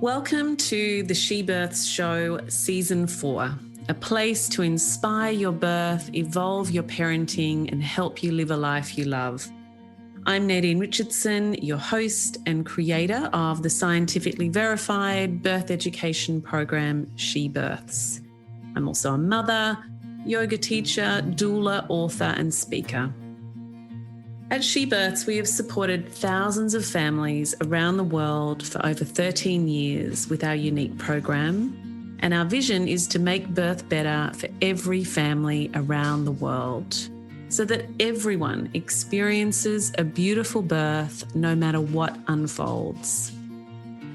Welcome to the She Births Show Season 4, a place to inspire your birth, evolve your parenting, and help you live a life you love. I'm Nadine Richardson, your host and creator of the scientifically verified birth education program, She Births. I'm also a mother, yoga teacher, doula, author, and speaker. At She Births, we have supported thousands of families around the world for over 13 years with our unique program, and our vision is to make birth better for every family around the world so that everyone experiences a beautiful birth no matter what unfolds.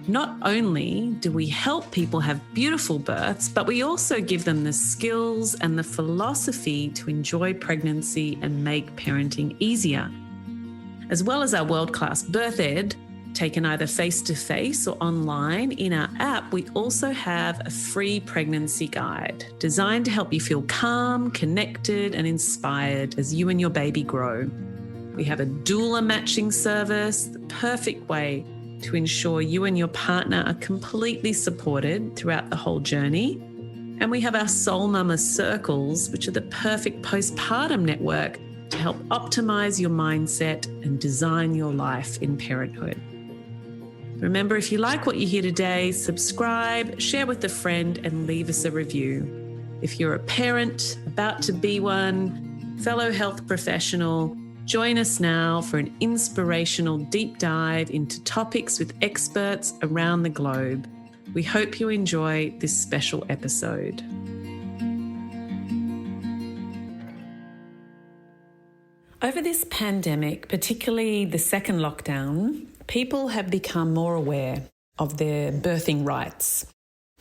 Not only do we help people have beautiful births, but we also give them the skills and the philosophy to enjoy pregnancy and make parenting easier. As well as our world-class birth ed, taken either face-to-face or online, in our app, we also have a free pregnancy guide designed to help you feel calm, connected, and inspired as you and your baby grow. We have a doula matching service, the perfect way to ensure you and your partner are completely supported throughout the whole journey. And we have our Soul Mama circles, which are the perfect postpartum network to help optimize your mindset and design your life in parenthood. Remember, if you like what you hear today, subscribe, share with a friend, and leave us a review. If you're a parent, about to be one, fellow health professional, join us now for an inspirational deep dive into topics with experts around the globe. We hope you enjoy this special episode. Over this pandemic, particularly the second lockdown, people have become more aware of their birthing rights,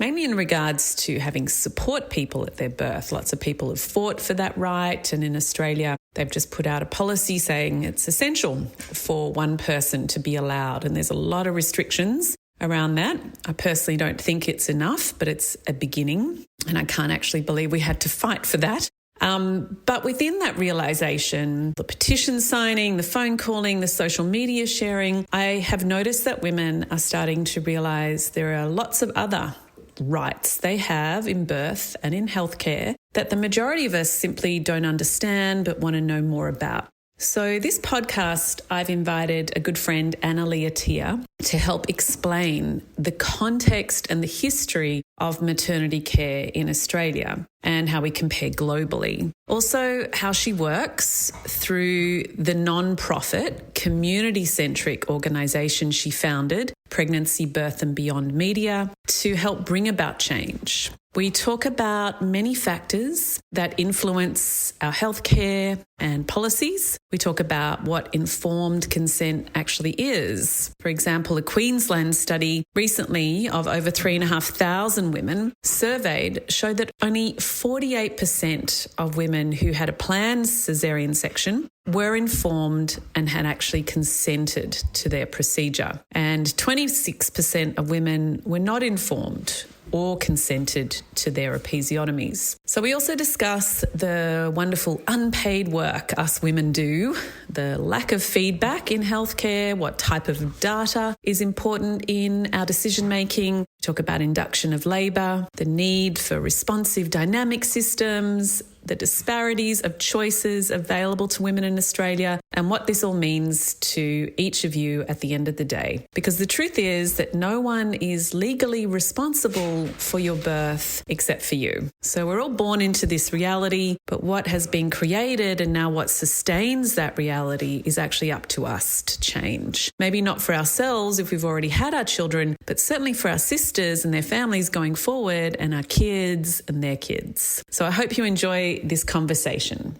mainly in regards to having support people at their birth. Lots of people have fought for that right, and in Australia, they've just put out a policy saying it's essential for one person to be allowed, and there's a lot of restrictions around that. I personally don't think it's enough, but it's a beginning, and I can't actually believe we had to fight for that. But within that realisation, the petition signing, the phone calling, the social media sharing, I have noticed that women are starting to realise there are lots of other rights they have in birth and in healthcare that the majority of us simply don't understand but want to know more about. So this podcast, I've invited a good friend, Annalee Atia, to help explain the context and the history of maternity care in Australia and how we compare globally. Also, how she works through the non-profit, community-centric organisation she founded, Pregnancy, Birth and Beyond Media, to help bring about change. We talk about many factors that influence our healthcare and policies. We talk about what informed consent actually is. For example, a Queensland study recently of over 3,500 women surveyed showed that only 48% of women who had a planned caesarean section were informed and had actually consented to their procedure. And 26% of women were not informed or consented to their episiotomies. So we also discuss the wonderful unpaid work us women do, the lack of feedback in healthcare, what type of data is important in our decision making. We talk about induction of labour, the need for responsive dynamic systems, the disparities of choices available to women in Australia, and what this all means to each of you at the end of the day. Because the truth is that no one is legally responsible for your birth except for you. So we're all born into this reality, but what has been created and now what sustains that reality is actually up to us to change. Maybe not for ourselves if we've already had our children, but certainly for our sisters and their families going forward, and our kids and their kids. So I hope you enjoy this conversation.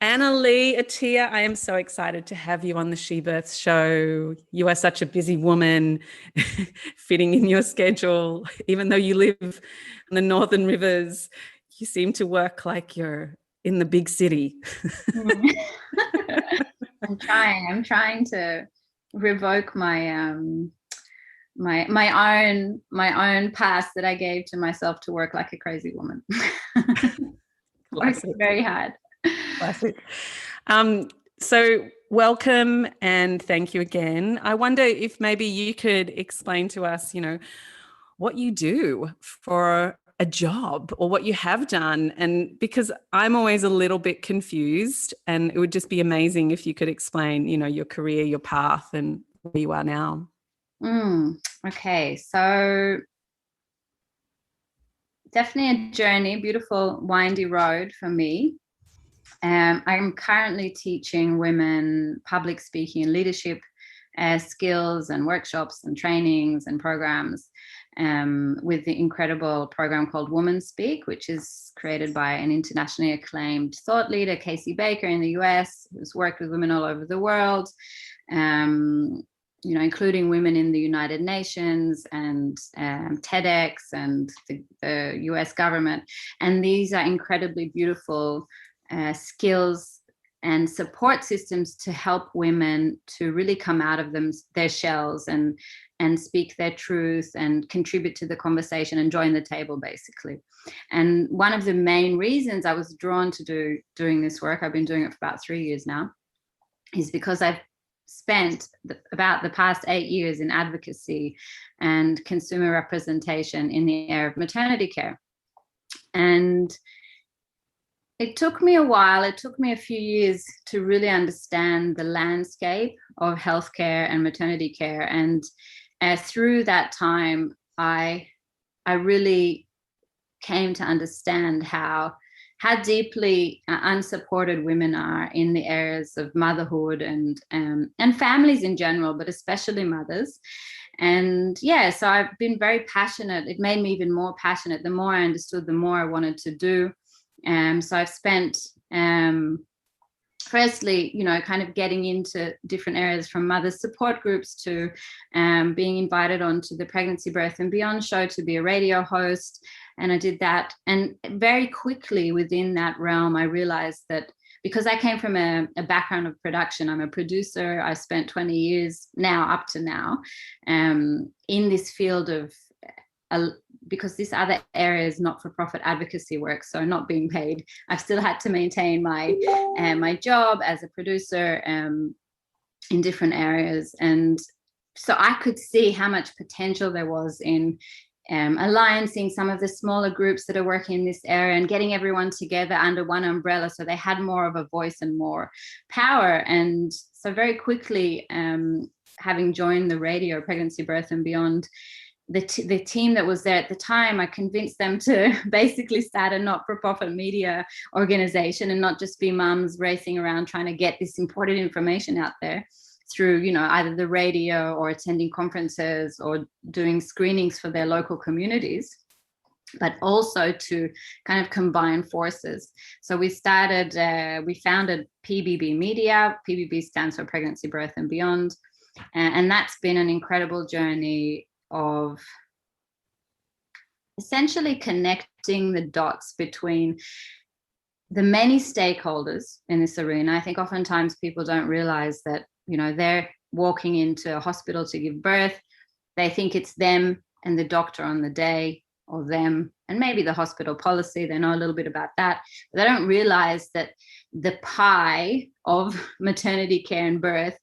Annalee Atia, I am so excited to have you on the She Births show. You are such a busy woman, fitting in your schedule. Even though you live in the Northern Rivers, you seem to work like you're in the big city. I'm trying to revoke my my own pass that I gave to myself to work like a crazy woman. Working very hard. Classic. So welcome and thank you again. I wonder if maybe you could explain to us, what you do for a job or what you have done. And because I'm always a little bit confused, and it would just be amazing if you could explain, your career, your path, and where you are now. Okay, so definitely a journey, beautiful, windy road for me. I'm currently teaching women public speaking and leadership skills and workshops and trainings and programs with the incredible program called Women Speak, which is created by an internationally acclaimed thought leader, Casey Baker in the US, who's worked with women all over the world, including women in the United Nations and TEDx and the US government. And these are incredibly beautiful skills and support systems to help women to really come out of their shells and speak their truth and contribute to the conversation and join the table, basically. And one of the main reasons I was drawn to doing this work, I've been doing it for about 3 years now, is because I've spent about the past 8 years in advocacy and consumer representation in the area of maternity care. And it took me a while, it took me a few years to really understand the landscape of healthcare and maternity care. And through that time, I really came to understand how deeply unsupported women are in the areas of motherhood and families in general, but especially mothers. And so I've been very passionate. It made me even more passionate. The more I understood, the more I wanted to do. So I've spent, firstly, kind of getting into different areas, from mother support groups to being invited onto the Pregnancy, Birth and Beyond show to be a radio host. And I did that. And very quickly within that realm, I realized that because I came from a background of production, I'm a producer. I spent 20 years up to now, in this field of because this other area is not-for-profit advocacy work, so not being paid. I've still had to maintain my job as a producer in different areas. And so I could see how much potential there was in alliancing some of the smaller groups that are working in this area and getting everyone together under one umbrella so they had more of a voice and more power. And so very quickly, having joined the radio, Pregnancy, Birth and Beyond, the team that was there at the time, I convinced them to basically start a not-for-profit media organization and not just be mums racing around trying to get this important information out there through, either the radio or attending conferences or doing screenings for their local communities, but also to kind of combine forces. So we founded PBB Media. PBB stands for Pregnancy, Birth and Beyond. And that's been an incredible journey of essentially connecting the dots between the many stakeholders in this arena. I think oftentimes people don't realize that, they're walking into a hospital to give birth. They think it's them and the doctor on the day, or them and maybe the hospital policy. They know a little bit about that, but they don't realize that the pie of maternity care and birth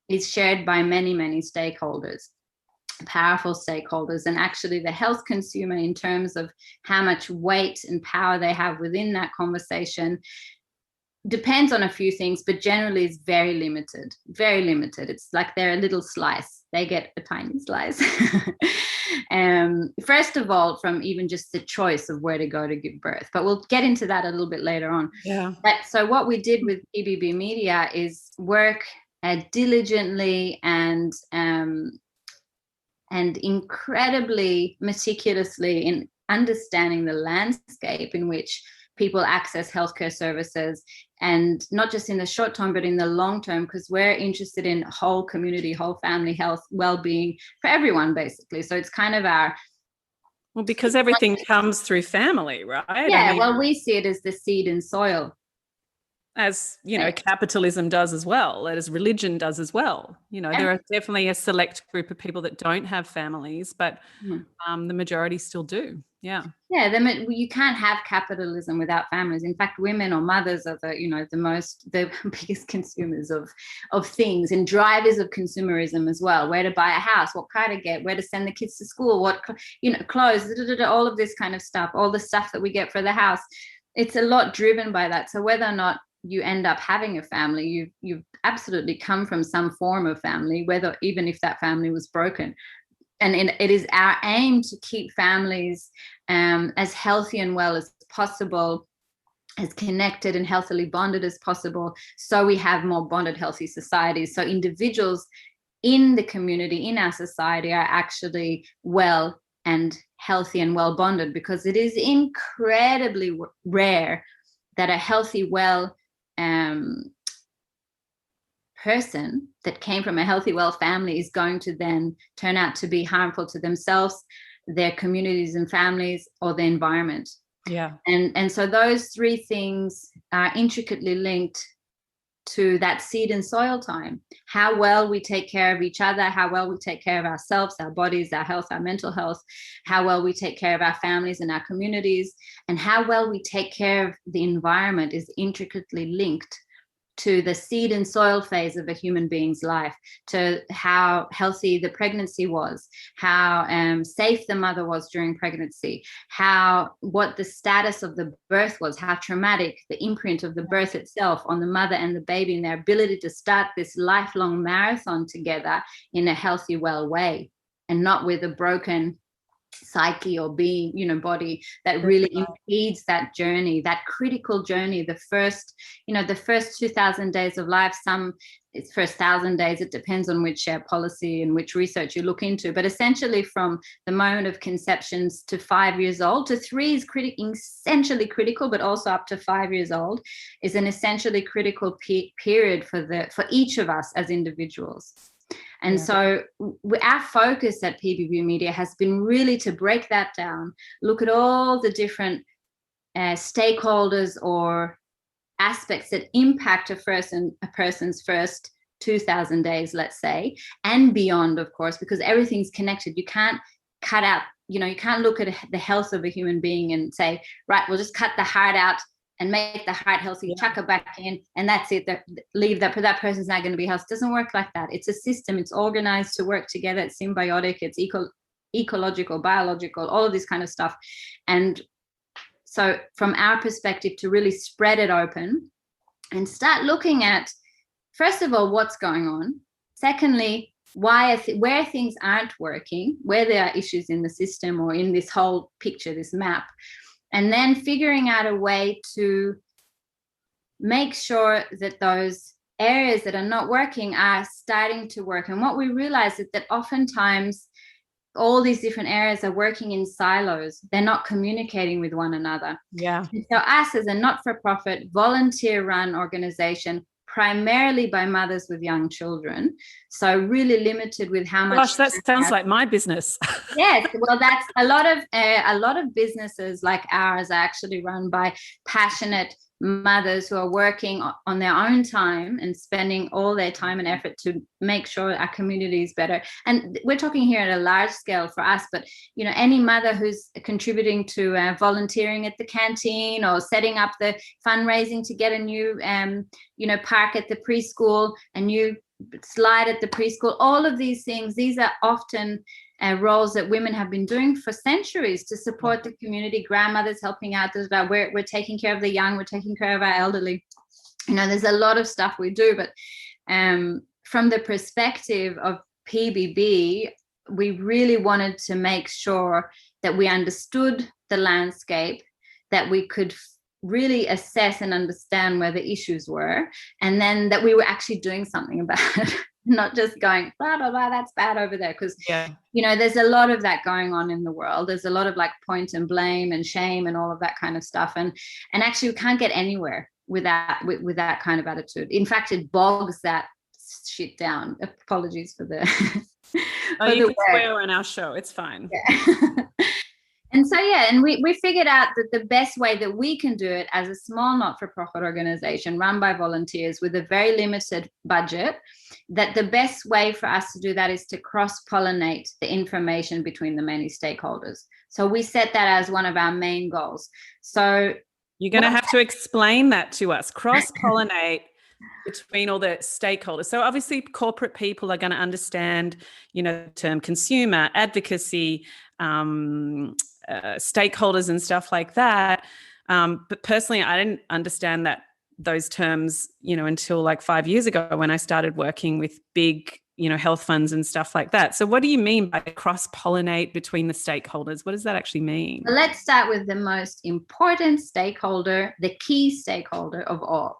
is shared by many, many stakeholders, powerful stakeholders. And actually the health consumer, in terms of how much weight and power they have within that conversation, depends on a few things, but generally is very limited. It's like they're a little slice. They get a tiny slice. First of all, from even just the choice of where to go to give birth. But we'll get into that a little bit later on. Yeah. So what we did with PBB Media is work diligently and incredibly meticulously in understanding the landscape in which people access healthcare services, and not just in the short term, but in the long term, because we're interested in whole community, whole family health, well-being for everyone, basically. So it's kind of because everything comes through family, right? Yeah, well, we see it as the seed and soil. As, capitalism does as well, as religion does as well. There are definitely a select group of people that don't have families, but the majority still do. Yeah. Yeah, you can't have capitalism without families. In fact, women or mothers are the biggest consumers of things and drivers of consumerism as well. Where to buy a house, what car to get, where to send the kids to school, what clothes, all of this kind of stuff, all the stuff that we get for the house. It's a lot driven by that. So whether or not you end up having a family, you've absolutely come from some form of family, even if that family was broken. And it is our aim to keep families as healthy and well as possible, as connected and healthily bonded as possible, so we have more bonded, healthy societies. So individuals in the community, in our society, are actually well and healthy and well bonded, because it is incredibly rare that a healthy, well person that came from a healthy, well family is going to then turn out to be harmful to themselves, their communities and families, or the environment. Yeah. And so those three things are intricately linked to that seed and soil time. How well we take care of each other, how well we take care of ourselves, our bodies, our health, our mental health, how well we take care of our families and our communities, and how well we take care of the environment is intricately linked to the seed and soil phase of a human being's life, to how healthy the pregnancy was, how safe the mother was during pregnancy, what the status of the birth was, how traumatic the imprint of the birth itself on the mother and the baby, and their ability to start this lifelong marathon together in a healthy, well way, and not with a broken psyche or being, body that really impedes that journey, that critical journey. The first 2,000 days of life, it's first 1,000 days, it depends on which policy and which research you look into, but essentially from the moment of conception to 5 years old, to 3 is essentially critical, but also up to 5 years old is an essentially critical period for each of us as individuals. And so our focus at PBB Media has been really to break that down, look at all the different stakeholders or aspects that impact a person's first 2,000 days, let's say, and beyond, of course, because everything's connected. You can't cut out, you can't look at the health of a human being and say, right, we'll just cut the heart out and make the heart healthy, chuck it back in, and that's it. Leave that, but that person's not going to be healthy. It doesn't work like that. It's a system. It's organized to work together. It's symbiotic. It's ecological, biological, all of this kind of stuff. And so from our perspective, to really spread it open and start looking at, first of all, what's going on. Secondly, where things aren't working, where there are issues in the system or in this whole picture, this map. And then figuring out a way to make sure that those areas that are not working are starting to work. And what we realize is that oftentimes all these different areas are working in silos. They're not communicating with one another. Yeah. And so us as a not-for-profit, volunteer-run organization, primarily by mothers with young children, so really limited with how much. Gosh, that sounds like my business. Yes, well, that's a lot of businesses like ours are actually run by passionate mothers who are working on their own time and spending all their time and effort to make sure our community is better. And we're talking here at a large scale for us, but any mother who's contributing to volunteering at the canteen or setting up the fundraising to get a new park at the preschool, a new slide at the preschool, all of these things, these are often roles that women have been doing for centuries to support the community. Grandmothers helping out, we're taking care of the young, we're taking care of our elderly. There's a lot of stuff we do, but from the perspective of PBB, we really wanted to make sure that we understood the landscape, that we could really assess and understand where the issues were, and then that we were actually doing something about it. Not just going, blah, blah, blah, that's bad over there. Because, there's a lot of that going on in the world. There's a lot of point and blame and shame and all of that kind of stuff. And actually we can't get anywhere with that kind of attitude. In fact, it bogs that shit down. Apologies for the you can swear on our show. It's fine. Yeah. And So yeah, and we figured out that the best way that we can do it as a small not-for-profit organization run by volunteers with a very limited budget, that the best way for us to do that is to cross-pollinate the information between the many stakeholders. So we set that as one of our main goals. So you're going to have to explain that to us. Cross-pollinate between all the stakeholders. So obviously corporate people are going to understand, the term consumer, advocacy, stakeholders and stuff like that. But personally, I didn't understand those terms, until like 5 years ago when I started working with big, health funds and stuff like that. So what do you mean by cross-pollinate between the stakeholders? What does that actually mean? Well, let's start with the most important stakeholder, the key stakeholder of all,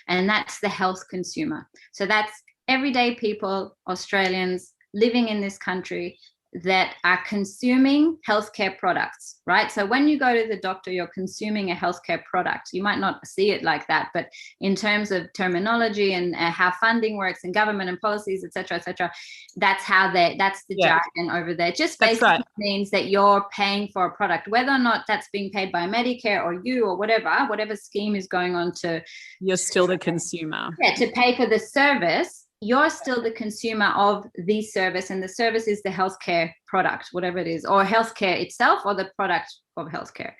and that's the health consumer. So that's everyday people, Australians living in this country that are consuming healthcare products, right? So when you go to the doctor, you're consuming a healthcare product. You might not see it like that, but in terms of terminology and how funding works and government and policies, et cetera, that's the jargon over there. Just basically means that you're paying for a product, whether or not that's being paid by Medicare or you or whatever scheme is going on to. You're still the consumer. Yeah, to pay for the service. You're still the consumer of the service, and the service is the healthcare product, whatever it is, or healthcare itself, or the product of healthcare.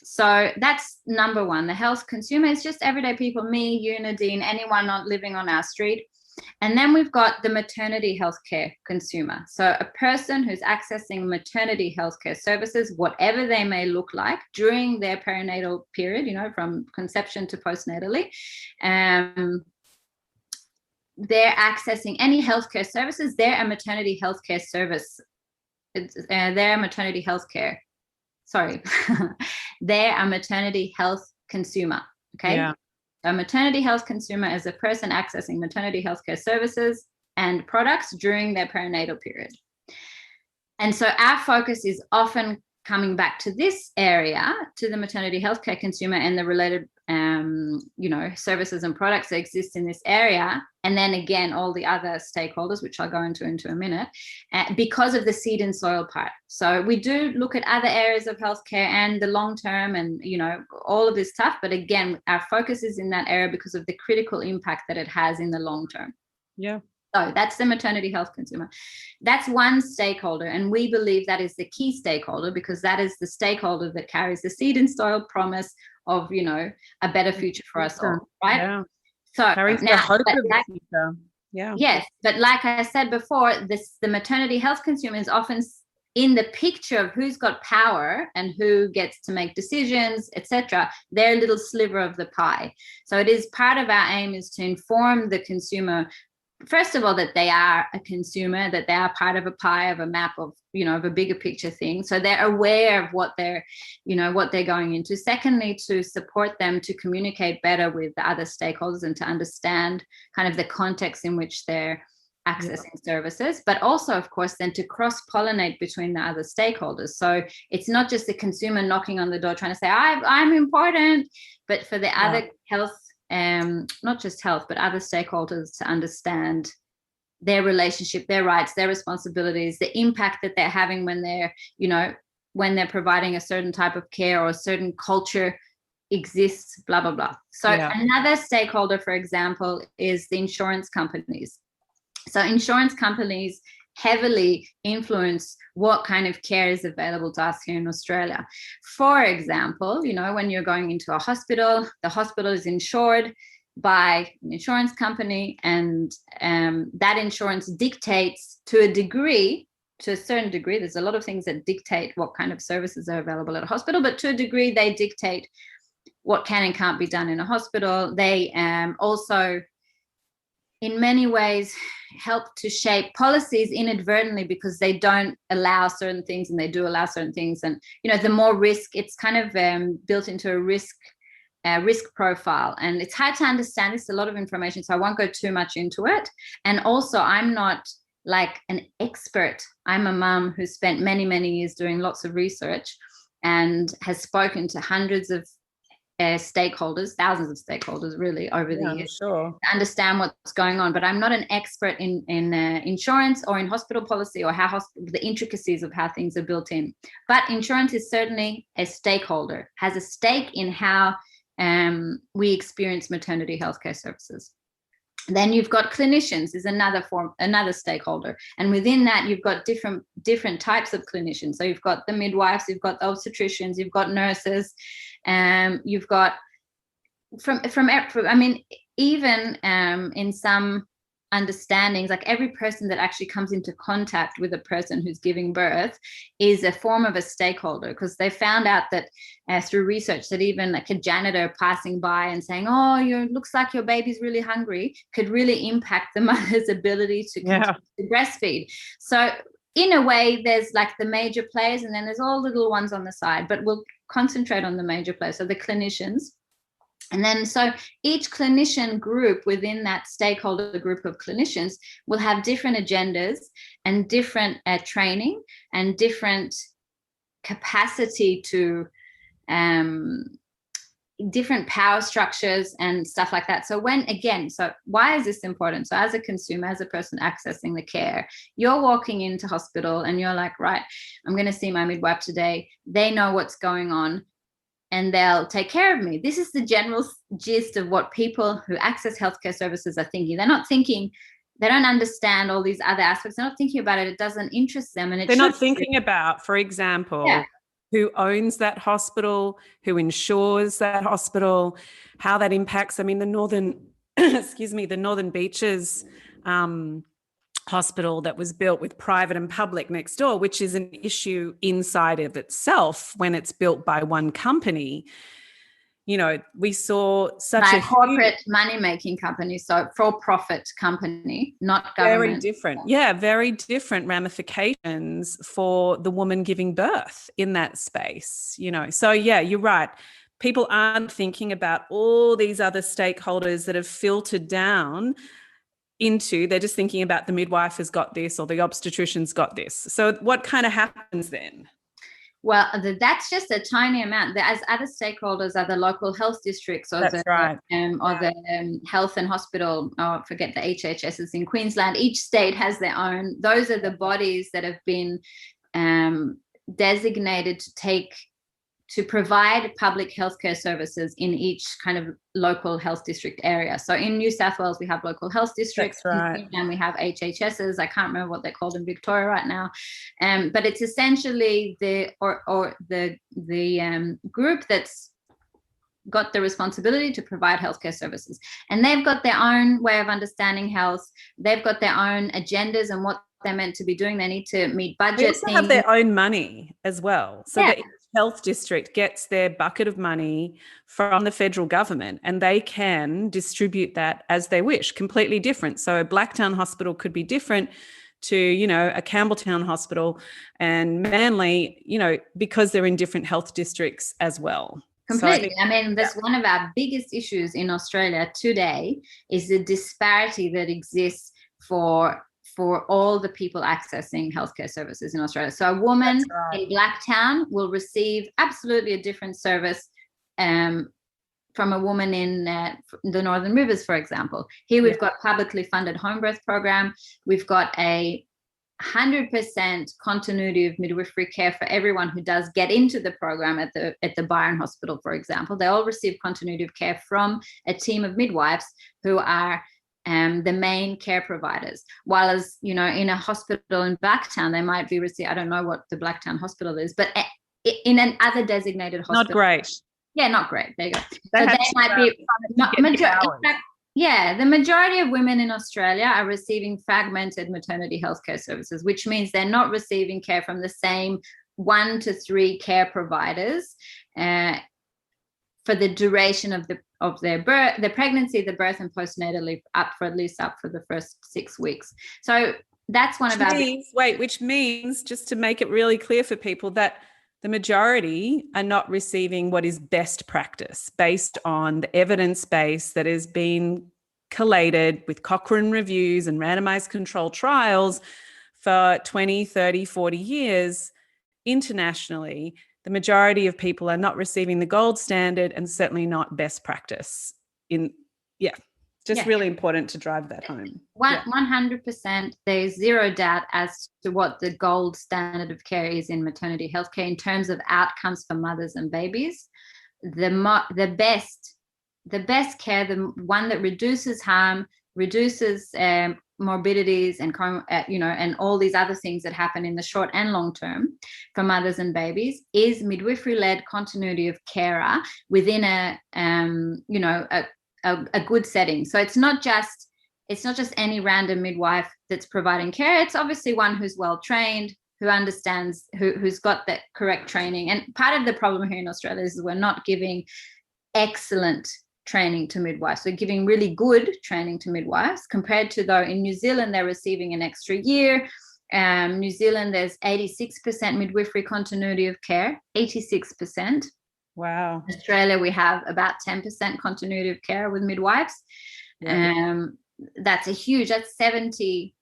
So that's number one. The health consumer is just everyday people, me, you, Nadine, anyone not living on our street. And then we've got the maternity healthcare consumer. So a person who's accessing maternity healthcare services, whatever they may look like, during their perinatal period, from conception to postnatally, they're accessing any healthcare services. They're a maternity healthcare service. They're a maternity healthcare. Sorry. They're a maternity health consumer. Okay. Yeah. A maternity health consumer is a person accessing maternity healthcare services and products during their perinatal period. And so our focus is often coming back to this area, to the maternity healthcare consumer and the related services and products that exist in this area. And then again, all the other stakeholders, which I'll go into a minute, because of the seed and soil part. So we do look at other areas of healthcare and the long term and, all of this stuff. But again, our focus is in that area because of the critical impact that it has in the long term. Yeah. So that's the maternity health consumer. That's one stakeholder. And we believe that is the key stakeholder because that is the stakeholder that carries the seed and soil promise of, a better future for us all, right? Yeah. So carries now, the hope of the future. Yeah. Yes. But like I said before, the maternity health consumer is often in the picture of who's got power and who gets to make decisions, etc. Their little sliver of the pie. So it is part of our aim is to inform the consumer, first of all, that they are a consumer, that they are part of a pie, of a map of, of a bigger picture thing. So they're aware of what they're going into. Secondly, to support them to communicate better with the other stakeholders and to understand kind of the context in which they're accessing services, but also, of course, then to cross-pollinate between the other stakeholders. So it's not just the consumer knocking on the door trying to say, I'm important, but for the other health, not just health, but other stakeholders to understand their relationship, their rights, their responsibilities, the impact that they're having when they're, when they're providing a certain type of care or a certain culture exists, blah, blah, blah. So another stakeholder, for example, is the insurance companies. So insurance companies heavily influence what kind of care is available to us here in Australia. For example, when you're going into a hospital, the hospital is insured by an insurance company, and that insurance dictates to a certain degree, there's a lot of things that dictate what kind of services are available at a hospital, but to a degree they dictate what can and can't be done in a hospital. They also in many ways help to shape policies inadvertently because they don't allow certain things and they do allow certain things. And, the more risk, it's kind of built into a risk profile. And it's hard to understand. It's a lot of information, so I won't go too much into it. And also, I'm not like an expert. I'm a mum who spent many, many years doing lots of research and has spoken to hundreds of stakeholders, thousands of stakeholders really over the years, sure, to understand what's going on. But I'm not an expert in insurance or in hospital policy or how the intricacies of how things are built in. But insurance is certainly a stakeholder, has a stake in how we experience maternity healthcare services. Then you've got clinicians is another stakeholder. And within that, you've got different types of clinicians. So you've got the midwives, you've got the obstetricians, you've got nurses, you've got even in some understandings, like every person that actually comes into contact with a person who's giving birth is a form of a stakeholder, because they found out that through research that even like a janitor passing by and saying, oh, looks like your baby's really hungry, could really impact the mother's ability to continue to breastfeed. So in a way, there's like the major players and then there's all little ones on the side, but we'll concentrate on the major players, so the clinicians. And then so each clinician group within that stakeholder group of clinicians will have different agendas and different training and different capacity to different power structures and stuff like that. So so why is this important? So as a consumer, as a person accessing the care, you're walking into hospital and you're like, right, I'm going to see my midwife today. They know what's going on and they'll take care of me. This is the general gist of what people who access healthcare services are thinking. They're not thinking, they don't understand all these other aspects. They're not thinking about it. It doesn't interest them. And they're not thinking about, for example, who owns that hospital, who insures that hospital, how that impacts. I mean, the Northern, the Northern Beaches hospital that was built with private and public next door, which is an issue inside of itself when it's built by one company. You know, we saw such a corporate money-making company, so for-profit company, not government. Very different ramifications for the woman giving birth in that space, you know. So, yeah, you're right. People aren't thinking about all these other stakeholders that have filtered down into, they're just thinking about the midwife has got this or the obstetrician's got this. So what kind of happens then? Well, that's just a tiny amount. As other stakeholders are the local health districts or the health and hospital, or forget the HHSs in Queensland. Each state has their own. Those are the bodies that have been designated to provide public healthcare services in each kind of local health district area. So in New South Wales, we have local health districts. And we have HHSs. I can't remember what they're called in Victoria right now. But it's essentially the group that's got the responsibility to provide healthcare services. And they've got their own way of understanding health. They've got their own agendas and what they're meant to be doing. They need to meet budget. They also have their own money as well. So that health district gets their bucket of money from the federal government and they can distribute that as they wish, completely different. So a Blacktown hospital could be different to, you know, a Campbelltown hospital and Manly, you know, because they're in different health districts as well. Completely. So I mean, that's one of our biggest issues in Australia today is the disparity that exists for all the people accessing healthcare services in Australia. So a woman in Blacktown will receive absolutely a different service from a woman in the Northern Rivers, for example. Here we've got publicly funded home birth program. We've got a 100% continuity of midwifery care for everyone who does get into the program at the Byron Hospital, for example. They all receive continuity of care from a team of midwives who are the main care providers. While as, you know, in a hospital in Blacktown, they might be receiving, I don't know what the Blacktown hospital is, but in an other designated hospital. Not great. Yeah, not great. There you go. So they might be, the majority of women in Australia are receiving fragmented maternity healthcare services, which means they're not receiving care from the same 1 to 3 care providers for the duration of their birth, the pregnancy, the birth, and postnatal leave, up for the first 6 weeks. So that's one of our. Which means, just to make it really clear for people, that the majority are not receiving what is best practice based on the evidence base that has been collated with Cochrane reviews and randomized controlled trials for 20, 30, 40 years internationally. the majority of people are not receiving the gold standard and certainly not best practice. Really important to drive that home. 100%. There's zero doubt as to what the gold standard of care is in maternity healthcare in terms of outcomes for mothers and babies. The best care, the one that reduces harm, reduces morbidities and and all these other things that happen in the short and long term for mothers and babies, is midwifery-led continuity of carer within a good setting. So it's not just any random midwife that's providing care. It's obviously one who's well trained, who understands, who's got that correct training. And part of the problem here in Australia is we're not giving excellent training to midwives. We're giving really good training to midwives compared to, though, in New Zealand, they're receiving an extra year. New Zealand, there's 86% midwifery continuity of care, 86%. Wow. Australia, we have about 10% continuity of care with midwives. Yeah. That's that's 70,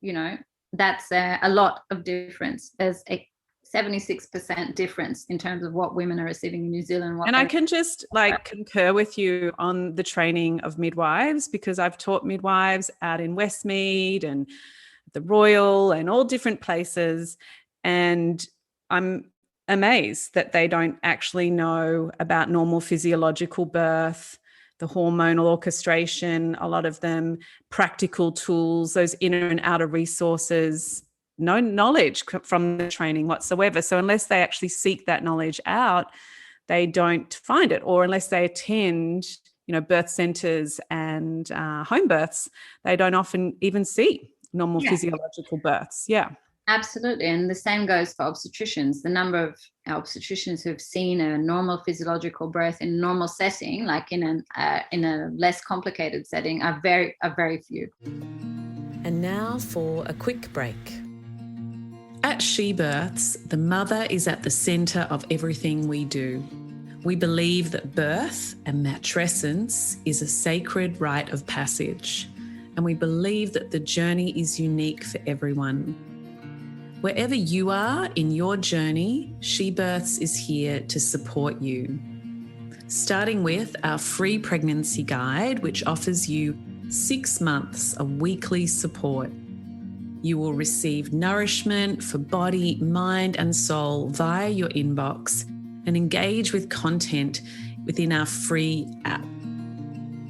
that's a lot of difference. There's a 76% difference in terms of what women are receiving in New Zealand. And I can just concur with you on the training of midwives, because I've taught midwives out in Westmead and the Royal and all different places. And I'm amazed that they don't actually know about normal physiological birth, the hormonal orchestration, a lot of them, practical tools, those inner and outer resources, no knowledge from the training whatsoever. So unless they actually seek that knowledge out, they don't find it. Or unless they attend, birth centres and home births, they don't often even see normal physiological births. Yeah. Absolutely. And the same goes for obstetricians. The number of obstetricians who've seen a normal physiological birth in a normal setting, like in a less complicated setting, are very few. And now for a quick break. At She Births, the mother is at the centre of everything we do. We believe that birth and matrescence is a sacred rite of passage, and we believe that the journey is unique for everyone. Wherever you are in your journey, She Births is here to support you. Starting with our free pregnancy guide, which offers you 6 months of weekly support. You will receive nourishment for body, mind, and soul via your inbox and engage with content within our free app.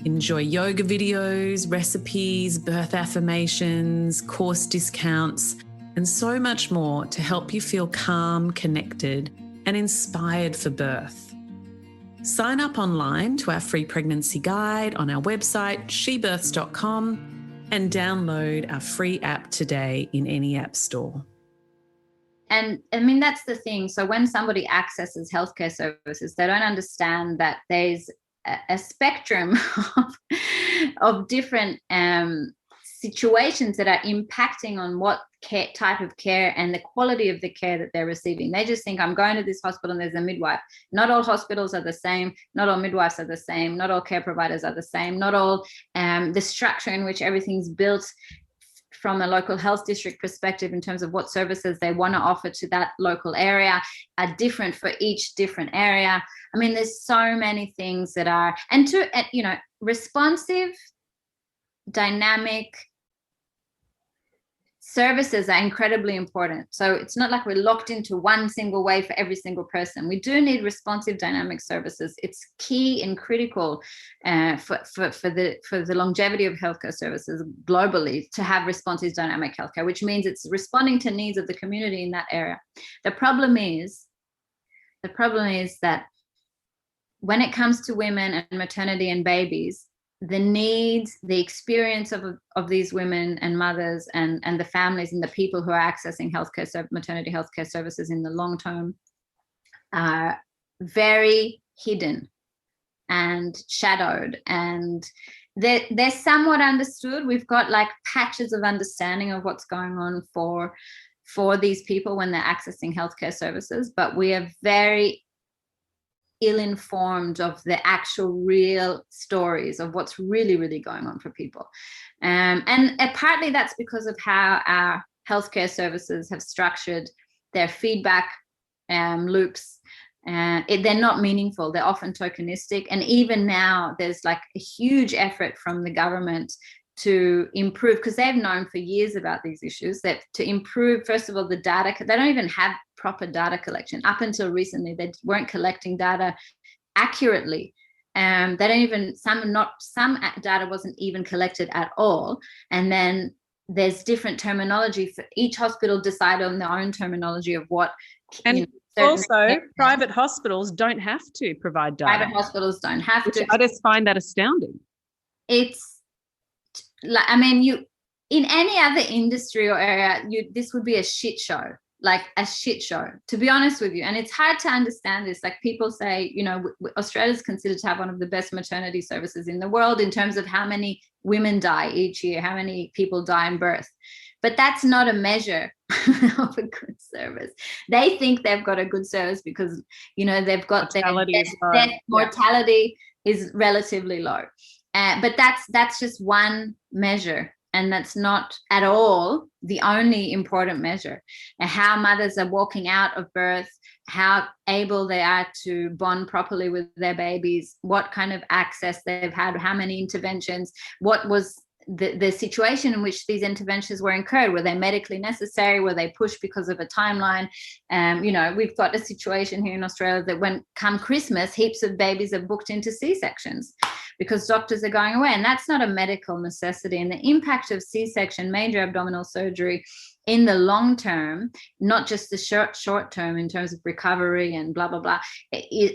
Enjoy yoga videos, recipes, birth affirmations, course discounts, and so much more to help you feel calm, connected, and inspired for birth. Sign up online to our free pregnancy guide on our website, shebirths.com, and download our free app today in any app store. And I mean, that's the thing. So when somebody accesses healthcare services, they don't understand that there's a spectrum of different situations that are impacting on what type of care and the quality of the care that they're receiving. They just think, I'm going to this hospital and there's a midwife. Not all hospitals are the same. Not all midwives are the same. Not all care providers are the same. Not all the structure in which everything's built from a local health district perspective in terms of what services they want to offer to that local area are different for each different area. I mean, there's so many things that are, and responsive, dynamic services are incredibly important. So it's not like we're locked into one single way for every single person. We do need responsive, dynamic services. It's key and critical for the longevity of healthcare services globally to have responsive, dynamic healthcare, which means it's responding to needs of the community in that area. The problem is that when it comes to women and maternity and babies, the needs, the experience of these women and mothers and the families and the people who are accessing maternity healthcare services in the long term are very hidden and shadowed, and they're somewhat understood. We've got like patches of understanding of what's going on for these people when they're accessing healthcare services, but we are very ill-informed of the actual real stories of what's really, really going on for people. And partly that's because of how our healthcare services have structured their feedback loops they're not meaningful. They're often tokenistic. And even now, there's like a huge effort from the government to improve, because they've known for years about these issues, that to improve, first of all, the data. They don't even have proper data collection. Up until recently, they weren't collecting data accurately. They don't even, some data wasn't even collected at all. And then there's different terminology for each hospital, decide on their own terminology of what. And also, private hospitals don't have to provide data. Private hospitals don't have to. I just find that astounding. It's like, I mean, you, in any other industry or area, this would be a shit show. Like a shit show, to be honest with you. And it's hard to understand this. Like, people say, you know, Australia's considered to have one of the best maternity services in the world in terms of how many women die each year, how many people die in birth. But that's not a measure of a good service. They think they've got a good service because, you know, they've got mortality is relatively low. But that's just one measure. And that's not at all the only important measure. And how mothers are walking out of birth, how able they are to bond properly with their babies, what kind of access they've had, how many interventions, what was the situation in which these interventions were incurred. Were they medically necessary? Were they pushed because of a timeline? You know, we've got a situation here in Australia that when come Christmas, heaps of babies are booked into C-sections because doctors are going away, and that's not a medical necessity. And the impact of C-section, major abdominal surgery, in the long term, not just the short term in terms of recovery and blah blah blah, we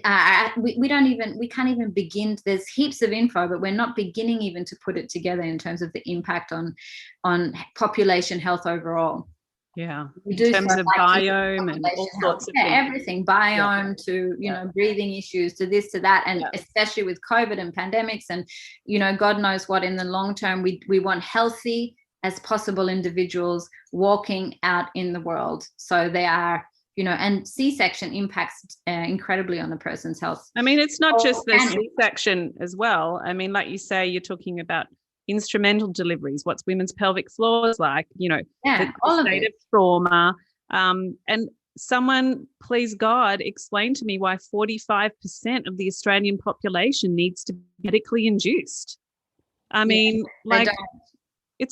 can't even begin. There's heaps of info, but we're not beginning even to put it together in terms of the impact on population health overall. Yeah, in terms of biome and all sorts of things. Everything, biome to, you know, breathing issues, to this, to that, and especially with COVID and pandemics and, you know, God knows what in the long term. We want healthy as possible individuals walking out in the world. So they are, you know, and C-section impacts incredibly on a person's health. I mean, it's not just the C-section as well. I mean, like you say, you're talking about instrumental deliveries, what's women's pelvic floors like, you know, the state of trauma. And someone, please God, explain to me why 45% of the Australian population needs to be medically induced. I mean, like,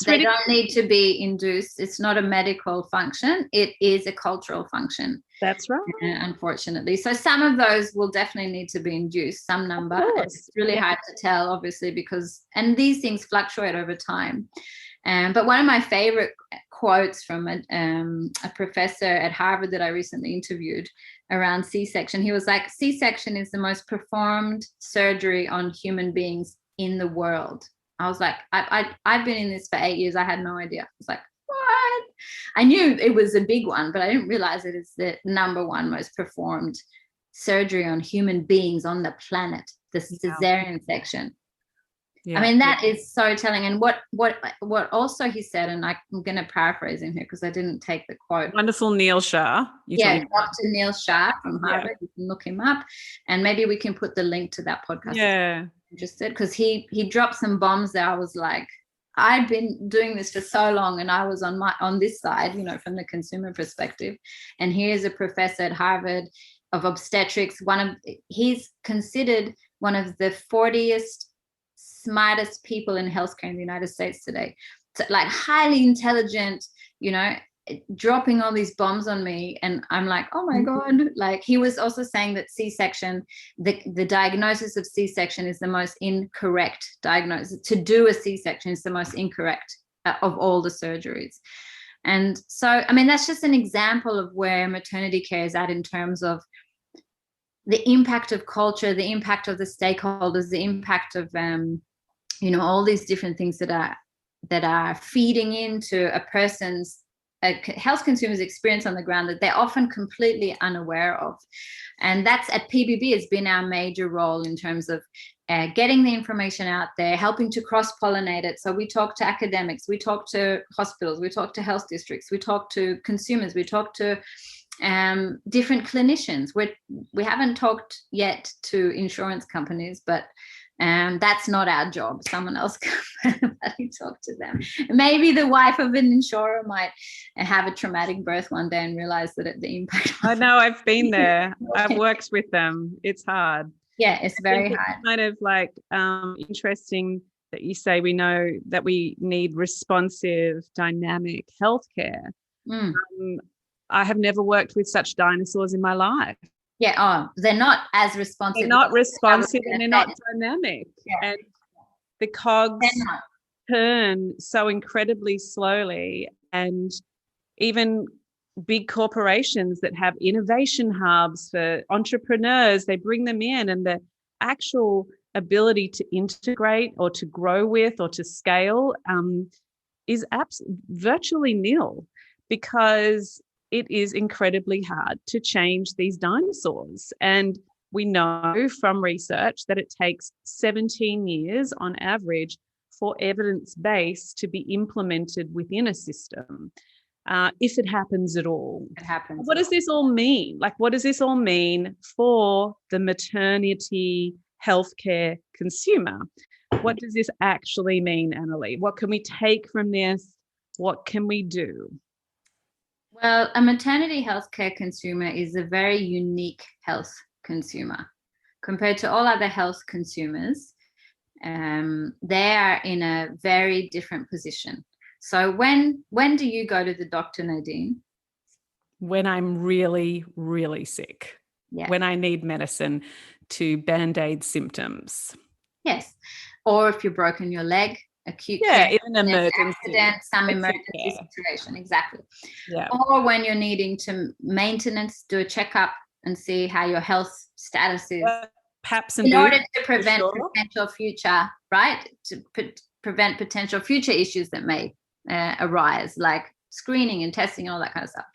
they don't need to be induced. It's not a medical function. It is a cultural function. That's right. Unfortunately. So some of those will definitely need to be induced, some number. It's really hard to tell, obviously, and these things fluctuate over time. But one of my favorite quotes from a professor at Harvard that I recently interviewed around C-section, he was like, C-section is the most performed surgery on human beings in the world. I was like, I've been in this for 8 years. I had no idea. I was like, what? I knew it was a big one, but I didn't realize it is the number one most performed surgery on human beings on the planet, the cesarean section. Yeah. I mean, that is so telling. And what also he said, and I'm going to paraphrase him here because I didn't take the quote. Wonderful Neil Shah. Dr. Neil Shah from Harvard. You can look him up, and maybe we can put the link to that podcast. Yeah. Interested, because he dropped some bombs there. I was like, I'd been doing this for so long, and I was on this side, you know, from the consumer perspective. And here's a professor at Harvard of obstetrics. He's considered one of the 40th smartest people in healthcare in the United States today. So, like, highly intelligent, you know, dropping all these bombs on me, and I'm like, oh my God. Like, he was also saying that C-section, the diagnosis of C-section is the most incorrect diagnosis. To do a C-section is the most incorrect of all the surgeries. And so, I mean, that's just an example of where maternity care is at in terms of the impact of culture, the impact of the stakeholders, the impact of you know, all these different things that are feeding into a person's health consumer's experience on the ground that they're often completely unaware of. And that's at PBB has been our major role in terms of getting the information out there, helping to cross-pollinate it. So we talk to academics, we talk to hospitals, we talk to health districts, we talk to consumers, we talk to different clinicians. We haven't talked yet to insurance companies, but That's not our job. Someone else can talk to them. Maybe the wife of an insurer might have a traumatic birth one day and realize that the impact. I know, I've been there. I've worked with them. It's hard. Yeah, it's very hard. It's kind of like interesting that you say we know that we need responsive, dynamic healthcare. I have never worked with such dinosaurs in my life. Yeah, they're not as responsive. They're not responsive and they're not dynamic. Yeah. And the cogs turn so incredibly slowly. And even big corporations that have innovation hubs for entrepreneurs, they bring them in, and the actual ability to integrate or to grow with or to scale is virtually nil, because it is incredibly hard to change these dinosaurs. And we know from research that it takes 17 years on average for evidence-based to be implemented within a system, if it happens at all. It happens. What does this all mean? Like, what does this all mean for the maternity healthcare consumer? What does this actually mean, Annalee? What can we take from this? What can we do? Well, a maternity healthcare consumer is a very unique health consumer. Compared to all other health consumers, they are in a very different position. So when do you go to the doctor, Nadine? When I'm really, really sick. Yeah. When I need medicine to band-aid symptoms. Yes. Or if you've broken your leg. Acute care, in an emergency, accident, some emergency situation, exactly. Yeah. Or when you're needing to do a checkup and see how your health status is, perhaps in order to prevent potential future, right? To prevent potential future issues that may arise, like screening and testing and all that kind of stuff.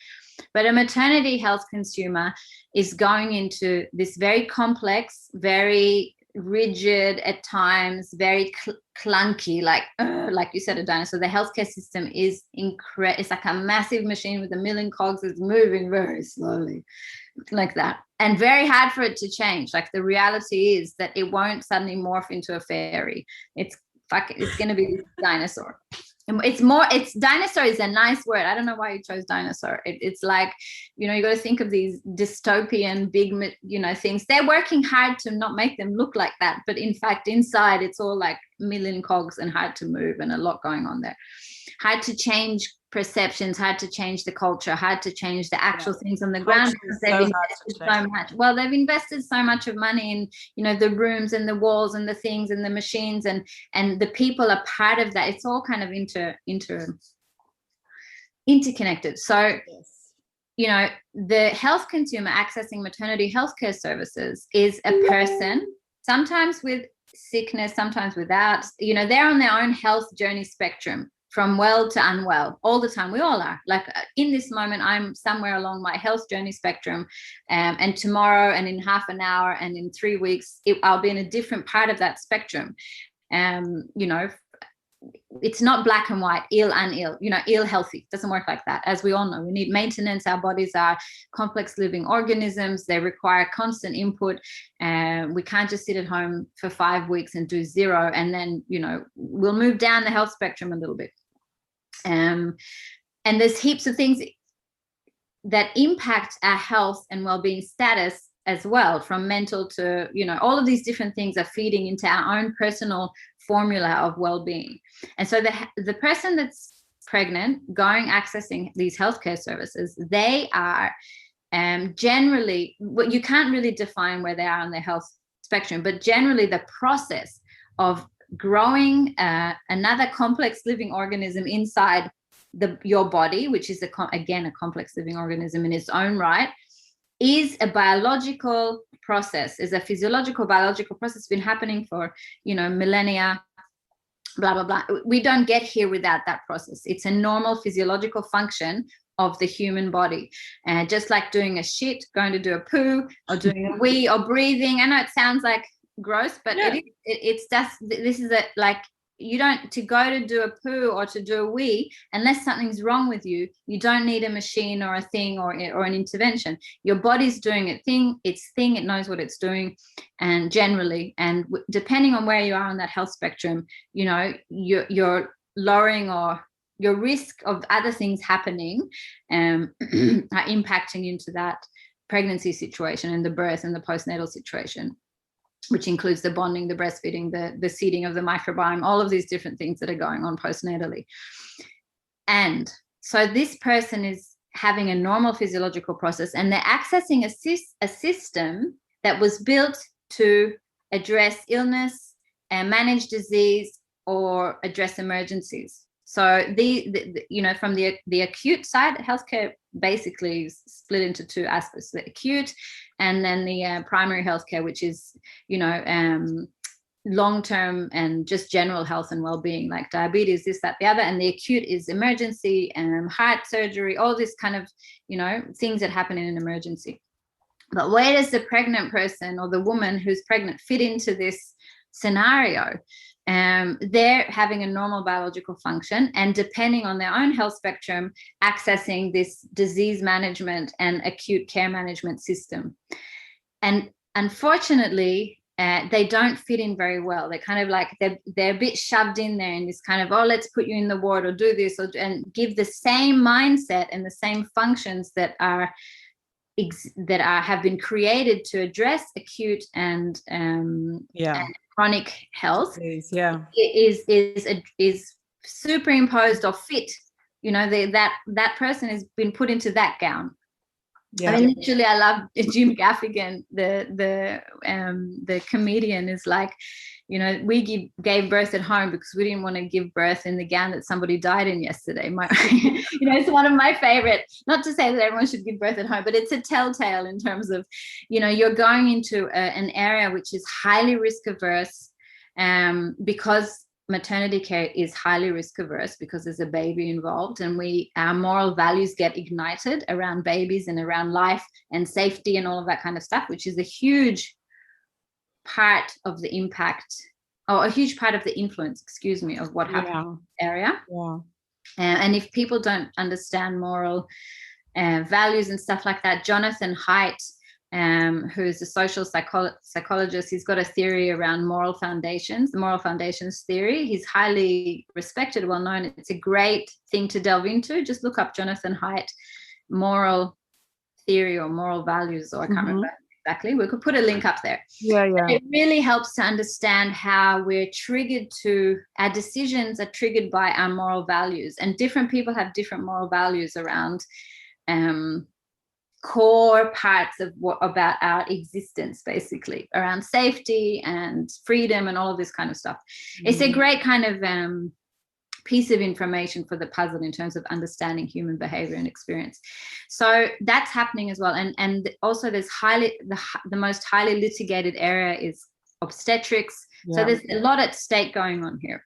But a maternity health consumer is going into this very complex, very rigid at times, very clunky, like you said, a dinosaur. The healthcare system is incredible. It's like a massive machine with a million cogs. It's moving very slowly, like that, and very hard for it to change. Like, the reality is that it won't suddenly morph into a fairy. It's going to be this dinosaur. It's dinosaur is a nice word. I don't know why you chose dinosaur. It's like, you got to think of these dystopian big, things. They're working hard to not make them look like that. But in fact, inside, it's all like million cogs and hard to move and a lot going on there. Hard to change perceptions, hard to change the culture, hard to change the actual things on the ground, because they've invested so much. Well, they've invested so much of money in, the rooms and the walls and the things and the machines, and the people are part of that. It's all kind of interconnected. So, the health consumer accessing maternity healthcare services is a person, sometimes with sickness, sometimes without. They're on their own health journey spectrum, from well to unwell, all the time. We all are. Like, in this moment, I'm somewhere along my health journey spectrum, and tomorrow and in half an hour and in 3 weeks, I'll be in a different part of that spectrum. It's not black and white, ill and ill, ill, healthy. It doesn't work like that. As we all know, we need maintenance. Our bodies are complex living organisms. They require constant input. We can't just sit at home for 5 weeks and do zero. And then, we'll move down the health spectrum a little bit. And there's heaps of things that impact our health and well-being status as well, from mental to, all of these different things are feeding into our own personal formula of well-being. And so the person that's pregnant, accessing these healthcare services, they are generally, you can't really define where they are on the health spectrum, but generally the process of growing another complex living organism inside your body, which is again a complex living organism in its own right, is a biological process, is a physiological biological process, been happening for millennia, blah blah blah. We don't get here without that process. It's a normal physiological function of the human body, and just like doing a shit, going to do a poo, or doing a wee, or breathing. I know it sounds like gross, but it's just, this is to go to do a poo or to do a wee, unless something's wrong with you, you don't need a machine or a thing or an intervention. Your body's doing its thing, it knows what it's doing. And generally, and depending on where you are on that health spectrum, you know, you're lowering or your risk of other things happening are impacting into that pregnancy situation and the birth and the postnatal situation, which includes the bonding, the breastfeeding, the seeding of the microbiome, all of these different things that are going on postnatally. And so this person is having a normal physiological process, and they're accessing a system that was built to address illness and manage disease or address emergencies. So the you know, from the acute side, healthcare basically is split into two aspects: the acute, and then the primary healthcare, which is, you know, long-term and just general health and well-being, like diabetes, this, that, the other. And the acute is emergency and heart surgery, all this kind of, you know, things that happen in an emergency. But where does the pregnant person or the woman who's pregnant fit into this scenario? They're having a normal biological function, and depending on their own health spectrum, accessing this disease management and acute care management system. And unfortunately, they don't fit in very well. They're kind of like, they're a bit shoved in there in this kind of, oh, let's put you in the ward or do this, and give the same mindset and the same functions that have been created to address acute and chronic health. Is superimposed or fit. You know, that person has been put into that gown. I mean, literally, I love Jim Gaffigan, the comedian, is like, you know, we gave birth at home because we didn't want to give birth in the gown that somebody died in yesterday. You know, it's one of my favorite, not to say that everyone should give birth at home, but it's a telltale in terms of, you know, you're going into an area which is highly risk averse, because maternity care is highly risk averse because there's a baby involved, and our moral values get ignited around babies and around life and safety and all of that kind of stuff, which is a huge part of the impact, or a huge part of the influence, of what happens in the area. And if people don't understand moral values and stuff like that, Jonathan Haidt, who's a social psychologist, he's got a theory around moral foundations, the moral foundations theory. He's highly respected, well known. It's a great thing to delve into. Just look up Jonathan Haidt moral theory or moral values, or I can't remember exactly. We could put a link up there. It really helps to understand how we're triggered our decisions are triggered by our moral values, and different people have different moral values around core parts of about our existence, basically around safety and freedom and all of this kind of stuff. It's a great kind of piece of information for the puzzle in terms of understanding human behavior and experience. So that's happening as well. And also there's the most highly litigated area is obstetrics. So there's a lot at stake going on here.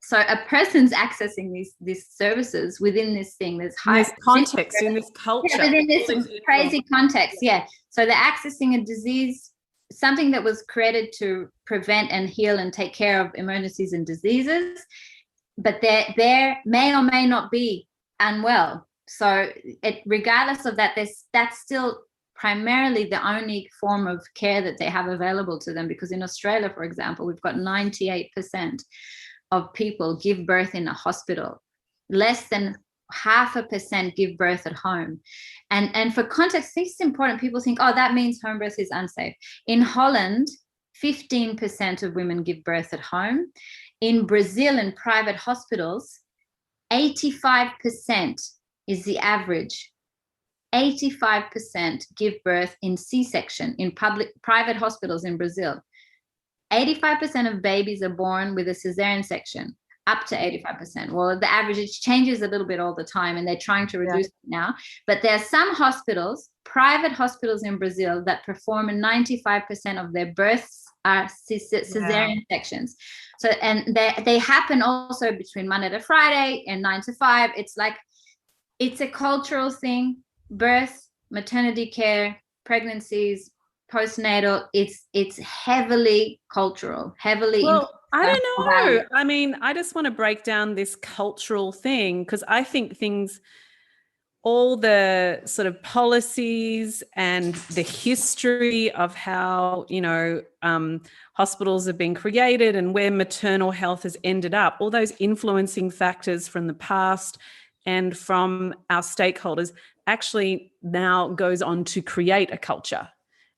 So a person's accessing these services within this thing. There's high context, in this culture. Within this crazy context, So they're accessing a disease, something that was created to prevent and heal and take care of emergencies and diseases, but they may or may not be unwell. So regardless of that, that's still primarily the only form of care that they have available to them, because in Australia, for example, we've got 98% of people give birth in a hospital. Less than 0.5% give birth at home. And for context, this is important. People think, oh, that means home birth is unsafe. In Holland, 15% of women give birth at home. In Brazil, in private hospitals, 85% is the average. 85% give birth in C-section in private hospitals in Brazil. 85% of babies are born with a cesarean section, up to 85%. Well, the average, it changes a little bit all the time, and they're trying to reduce it now. But there are some hospitals, private hospitals in Brazil, that perform 95% of their births are cesarean sections. So, and they happen also between Monday to Friday and 9 to 5. It's like, it's a cultural thing. Birth, maternity care, pregnancies, postnatal, it's heavily cultural, heavily. Well, I don't know. Value. I mean, I just want to break down this cultural thing, because I think all the sort of policies and the history of how, hospitals have been created and where maternal health has ended up, all those influencing factors from the past and from our stakeholders actually now goes on to create a culture.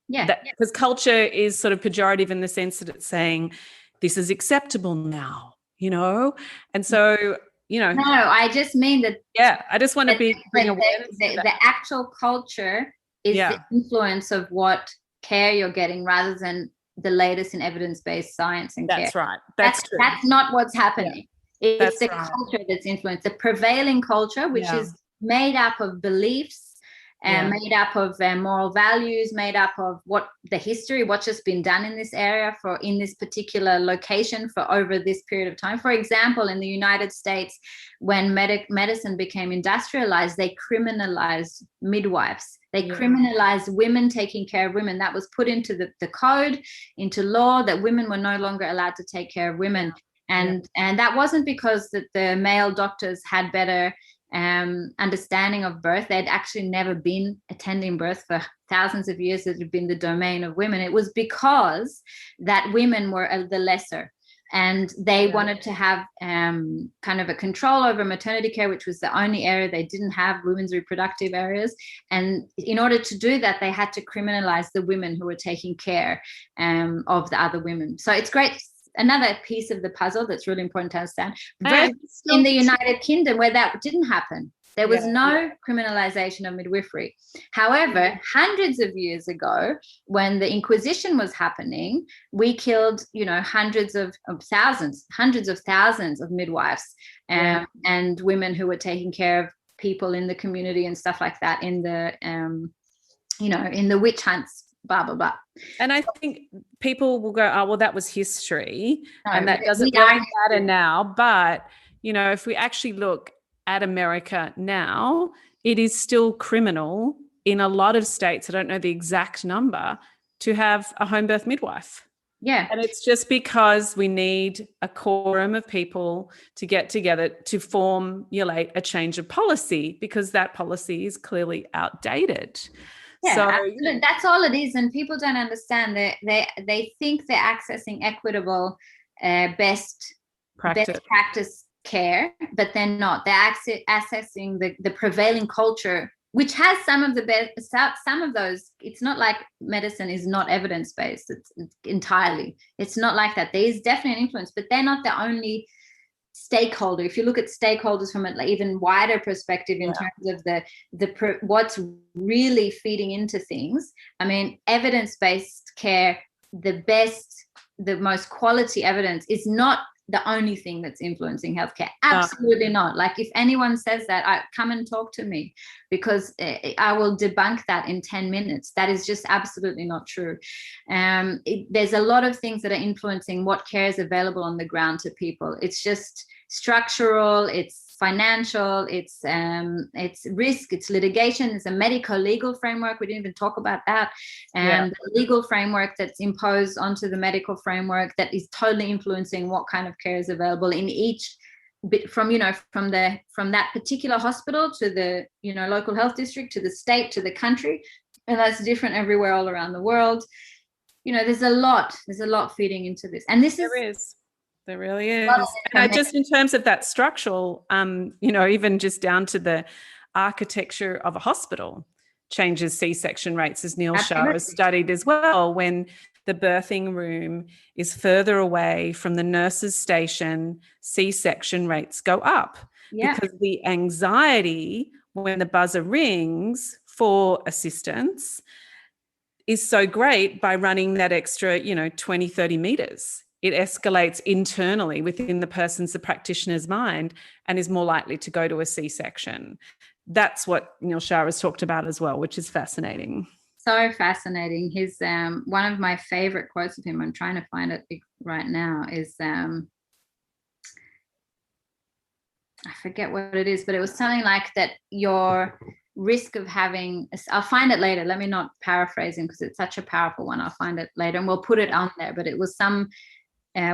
Yeah. Because culture is sort of pejorative in the sense that it's saying this is acceptable now, and so, No, I just mean that. Yeah, I just want to bring awareness to that. The actual culture is the influence of what care you're getting rather than the latest in evidence-based science and care. That's right. That's true. That's not what's happening. Yeah. It's the culture that's influenced, the prevailing culture, which is made up of beliefs, made up of moral values, made up of what the history, what's just been done in this area in this particular location for over this period of time. For example, in the United States, when medicine became industrialized, they criminalized midwives. They criminalized women taking care of women. That was put into the code, into law, that women were no longer allowed to take care of women. And that wasn't because the male doctors had better understanding of birth. They'd actually never been attending birth for thousands of years. It had been the domain of women. It was because that women were the lesser, and they wanted to have kind of a control over maternity care, which was the only area they didn't have, women's reproductive areas. And in order to do that, they had to criminalize the women who were taking care of the other women. So it's great. Another piece of the puzzle that's really important to understand. In the United Kingdom, where that didn't happen, there was no criminalization of midwifery. However, hundreds of years ago, when the Inquisition was happening, we killed, hundreds of thousands of midwives and women who were taking care of people in the community and stuff like that, in the, in the witch hunts. Blah, blah, blah. And I think people will go, oh, well, that was history, and that doesn't really matter now. But, if we actually look at America now, it is still criminal in a lot of states, I don't know the exact number, to have a home birth midwife. Yeah. And it's just because we need a quorum of people to get together to formulate a change of policy, because that policy is clearly outdated. Yeah, so, absolutely. That's all it is. And people don't understand that they think they're accessing equitable best practice care, but they're not. They're accessing the prevailing culture, which has some of the best, some of those. It's not like medicine is not evidence-based. It's entirely. It's not like that. There is definitely an influence, but they're not the only stakeholder. If you look at stakeholders from an even wider perspective in terms of what's really feeding into things, I mean, evidence-based care, the most quality evidence is not the only thing that's influencing healthcare. Absolutely not. Like, if anyone says that, come and talk to me, because I will debunk that in 10 minutes. That is just absolutely not true. There's a lot of things that are influencing what care is available on the ground to people. It's just structural, it's financial, it's risk, it's litigation, it's a medico-legal framework. We didn't even talk about that. The legal framework that's imposed onto the medical framework that is totally influencing what kind of care is available in each bit, from that particular hospital to the local health district, to the state, to the country, and that's different everywhere all around the world. There's a lot feeding into this, and There really is. And just in terms of that structural, even just down to the architecture of a hospital changes C-section rates, as Neil Shah has studied as well. When the birthing room is further away from the nurse's station, C-section rates go up because the anxiety when the buzzer rings for assistance is so great by running that extra, 20, 30 meters. It escalates internally within the practitioner's mind, and is more likely to go to a C-section. That's what Neil Shah has talked about as well, which is fascinating. So fascinating. His one of my favorite quotes of him, I'm trying to find it right now, is I forget what it is, but it was something like that risk of having, I'll find it later. Let me not paraphrase him because it's such a powerful one. I'll find it later and we'll put it on there. But it was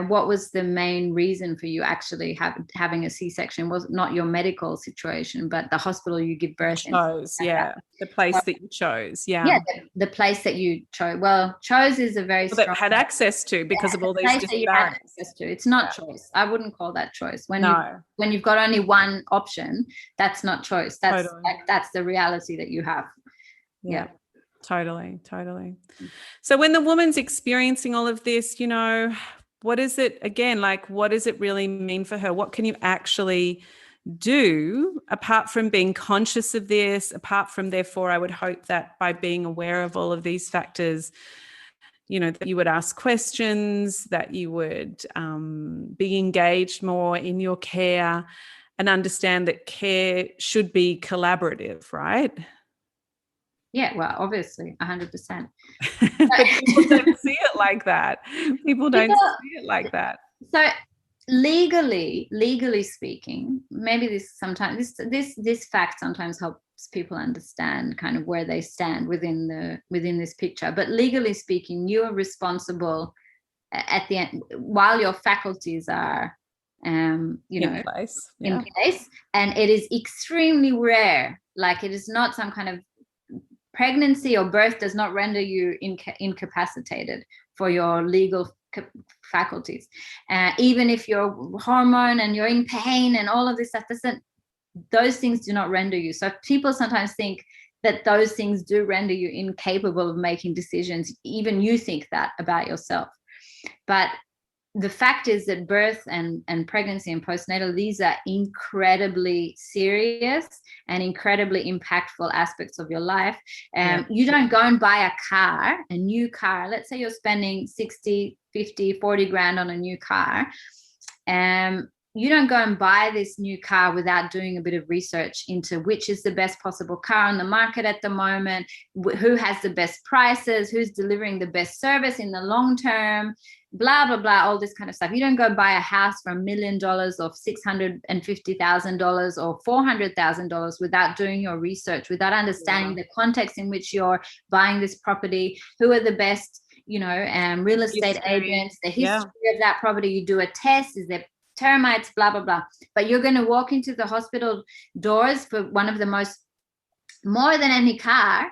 what was the main reason for you actually having a C-section? Was it not your medical situation, but the hospital you give birth in? The place that you chose. Yeah, the place that you chose. Well, chose is a very strong. That had access to because of all these place that you had access to. It's not choice. I wouldn't call that choice. When you've got only one option, that's not choice. That's that's the reality that you have. Yeah. Totally. So when the woman's experiencing all of this, you know, what is it again, like what does it really mean for her? What can you actually do apart from being conscious of this, apart from therefore I would hope that by being aware of all of these factors, you know, that you would ask questions, that you would be engaged more in your care and understand that care should be collaborative, right? Yeah, well, obviously, 100%. But people don't see it like that. People don't see it like that. So legally speaking, maybe this fact sometimes helps people understand kind of where they stand within this picture. But legally speaking, you are responsible at the end while your faculties are in place, and it is extremely rare. Like it is not some kind of pregnancy or birth does not render you incapacitated for your legal faculties. Even if you're hormone and you're in pain and all of this stuff, those things do not render you. So people sometimes think that those things do render you incapable of making decisions. Even you think that about yourself. But the fact is that birth and pregnancy and postnatal, these are incredibly serious and incredibly impactful aspects of your life. You don't go and buy a new car. Let's say you're spending 60, 50, 40 grand on a new car. You don't go and buy this new car without doing a bit of research into which is the best possible car on the market at the moment, who has the best prices, who's delivering the best service in the long term, blah, blah, blah, all this kind of stuff. You don't go buy a house for $1 million or $650,000 or $400,000 without doing your research, without understanding the context in which you're buying this property, who are the best, real estate agents, the history of that property. You do a test, is there termites, blah, blah, blah. But you're going to walk into the hospital doors for one of the more than any car,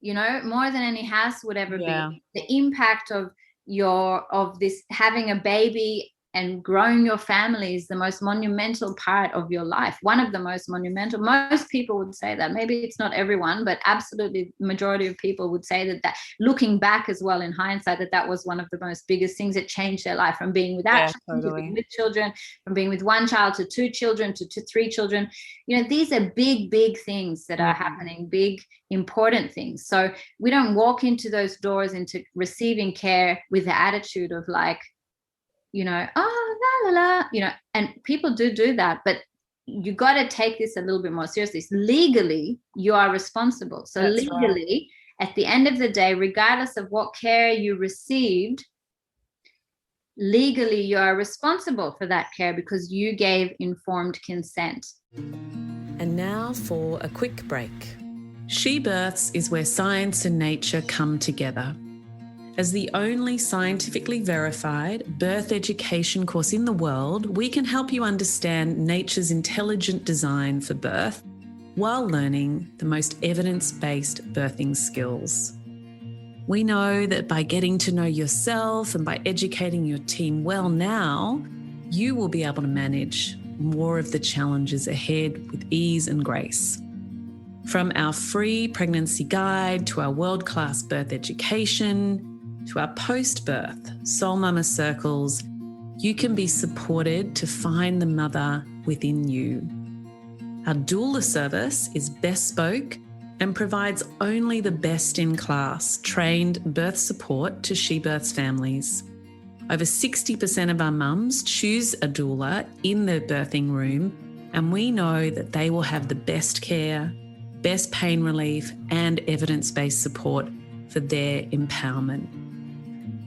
more than any house would ever be. The impact of this having a baby and growing your family is the most monumental part of your life. One of the most monumental. Most people would say that. Maybe it's not everyone, but absolutely the majority of people would say that looking back as well in hindsight, that was one of the most biggest things that changed their life, from being without children to being with children, from being with one child to 2 children to 3 children. These are big, big things that are happening, big, important things. So we don't walk into those doors into receiving care with the attitude of like, oh, la, la, la, and people do that, but you got to take this a little bit more seriously. Legally, you are responsible. So that's legally, at the end of the day, regardless of what care you received, legally, you are responsible for that care because you gave informed consent. And now for a quick break. She Births is where science and nature come together. As the only scientifically verified birth education course in the world, we can help you understand nature's intelligent design for birth while learning the most evidence-based birthing skills. We know that by getting to know yourself and by educating your team well now, you will be able to manage more of the challenges ahead with ease and grace. From our free pregnancy guide to our world-class birth education, to our post-birth Soul Mama circles, you can be supported to find the mother within you. Our doula service is bespoke and provides only the best-in-class trained birth support to She Births families. Over 60% of our mums choose a doula in their birthing room, and we know that they will have the best care, best pain relief, and evidence-based support for their empowerment.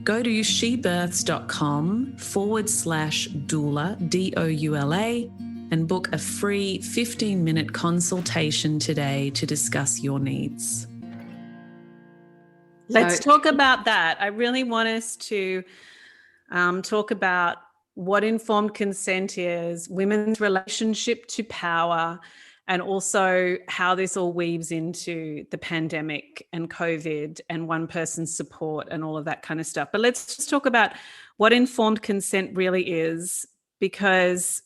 Go to shebirths.com/doula, DOULA, and book a free 15-minute consultation today to discuss your needs. Let's talk about that. I really want us to talk about what informed consent is, women's relationship to power, and also how this all weaves into the pandemic and COVID and one person's support and all of that kind of stuff. But let's just talk about what informed consent really is, because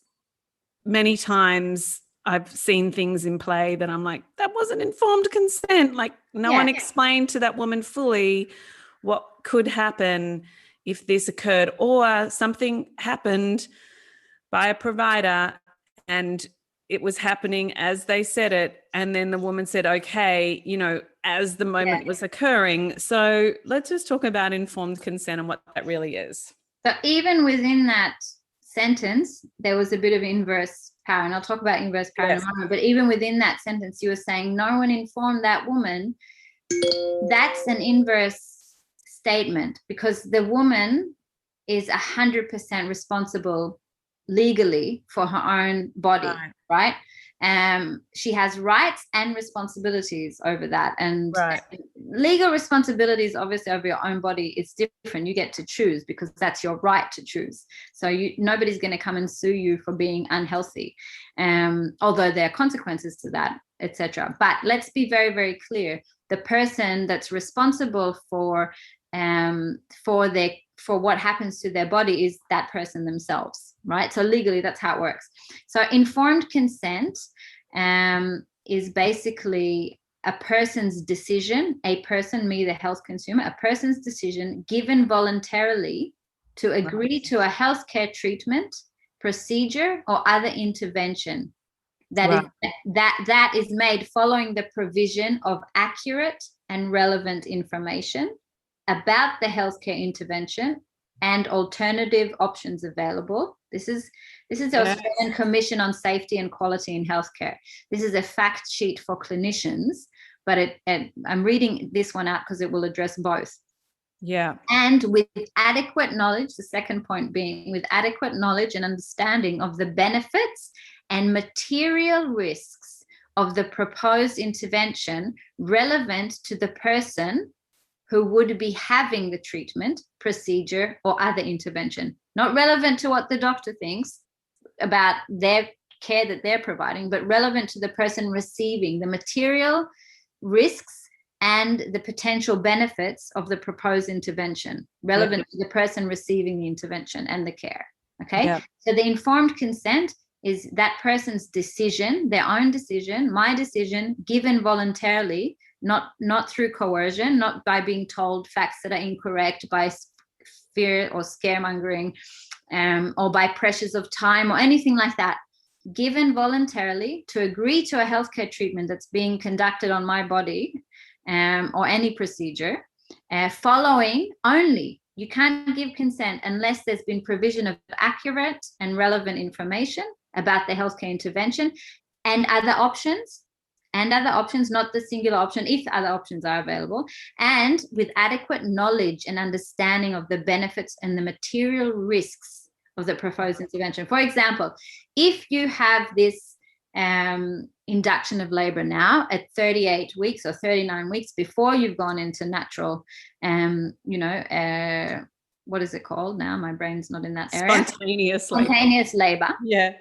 many times I've seen things in play that I'm like, that wasn't informed consent. Like no one explained to that woman fully what could happen if this occurred, or something happened by a provider and it was happening as they said it. And then the woman said, okay, as the moment was occurring. So let's just talk about informed consent and what that really is. So even within that sentence, there was a bit of inverse power, and I'll talk about inverse power in a moment. But even within that sentence, you were saying no one informed that woman. That's an inverse statement, because the woman is 100% responsible legally for her own body, right? She has rights and responsibilities over that, and legal responsibilities obviously over your own body is different. You get to choose, because that's your right to choose. So nobody's going to come and sue you for being unhealthy, although there are consequences to that, etc. But let's be very, very clear: the person that's responsible for what happens to their body is that person themselves, right? So legally, that's how it works. So informed consent is basically a person's decision, me, the health consumer, a person's decision given voluntarily to agree to a healthcare treatment, procedure, or other intervention that is made following the provision of accurate and relevant information about the healthcare intervention and alternative options available. This is the Australian Commission on Safety and Quality in Healthcare. This is a fact sheet for clinicians, but I'm reading this one out because it will address both. Yeah. And with adequate knowledge, the second point being with adequate knowledge and understanding of the benefits and material risks of the proposed intervention relevant to the person who would be having the treatment, procedure, or other intervention. Not relevant to what the doctor thinks about their care that they're providing, but relevant to the person receiving the material risks and the potential benefits of the proposed intervention, relevant to the person receiving the intervention and the care. Okay. Yep. So the informed consent is that person's decision, their own decision, my decision, given voluntarily, not through coercion, not by being told facts that are incorrect, by fear or scaremongering, or by pressures of time or anything like that. Given voluntarily to agree to a healthcare treatment that's being conducted on my body, or any procedure, following only. You can't give consent unless there's been provision of accurate and relevant information about the healthcare intervention and other options, not the singular option, if other options are available, and with adequate knowledge and understanding of the benefits and the material risks of the proposed intervention. For example, if you have this induction of labor now at 38 weeks or 39 weeks before you've gone into natural, what is it called now? My brain's not in that area. Spontaneous labor. Yeah.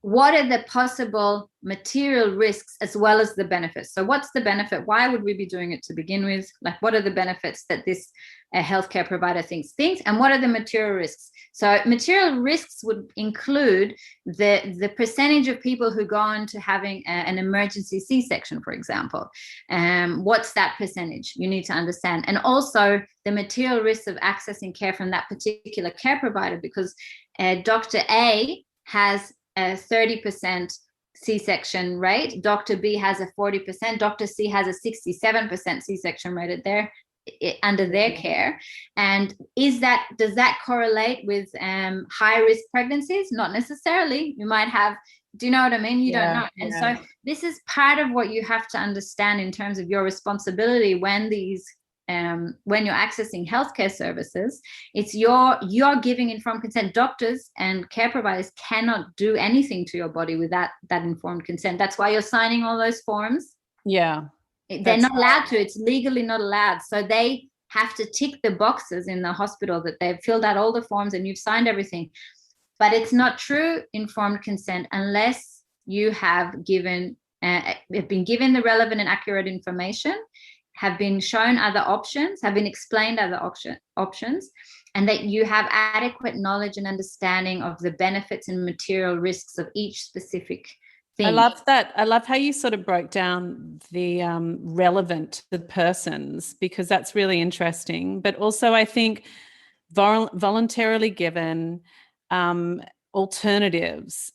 What are the possible material risks as well as the benefits? So what's the benefit? Why would we be doing it to begin with? Like, what are the benefits that this healthcare provider thinks? And what are the material risks? So material risks would include the percentage of people who go on to having an emergency C-section, for example. What's that percentage? You need to understand. And also the material risks of accessing care from that particular care provider, because Dr. A has a 30% C-section rate, Dr. B has a 40%, Dr. C has a 67% C-section rate under their care. And does that correlate with high risk pregnancies? Not necessarily. You might have, do you know what I mean? You don't know. And so this is part of what you have to understand in terms of your responsibility when these when you're accessing healthcare services, it's you're giving informed consent. Doctors and care providers cannot do anything to your body without that informed consent. That's why you're signing all those forms. Yeah. They're not allowed to. It's legally not allowed. So they have to tick the boxes in the hospital that they've filled out all the forms and you've signed everything. But it's not true informed consent unless you have been given the relevant and accurate information, have been shown other options, have been explained other options, and that you have adequate knowledge and understanding of the benefits and material risks of each specific thing. I love that. I love how you sort of broke down the relevant to the persons, because that's really interesting. But also I think voluntarily given alternatives,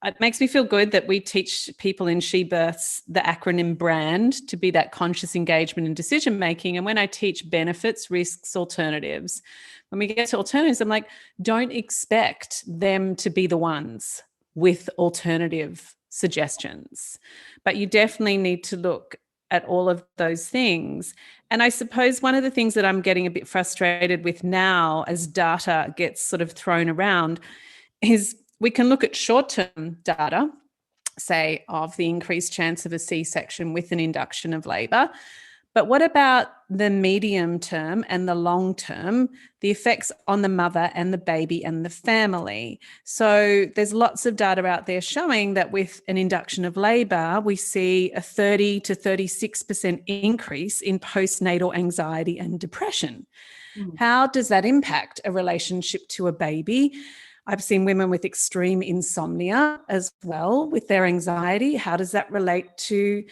it makes me feel good that we teach people in She Births the acronym BRAND to be that conscious engagement and decision making. And when I teach benefits, risks, alternatives, when we get to alternatives, I'm like, don't expect them to be the ones with alternative suggestions, but you definitely need to look at all of those things. And I suppose one of the things that I'm getting a bit frustrated with now as data gets sort of thrown around is we can look at short-term data, say, of the increased chance of a C-section with an induction of labour. But what about the medium term and the long term, the effects on the mother and the baby and the family? So there's lots of data out there showing that with an induction of labour, we see a 30 to 36% increase in postnatal anxiety and depression. How does that impact a relationship to a baby? I've seen women with extreme insomnia as well with their anxiety. How does that relate to,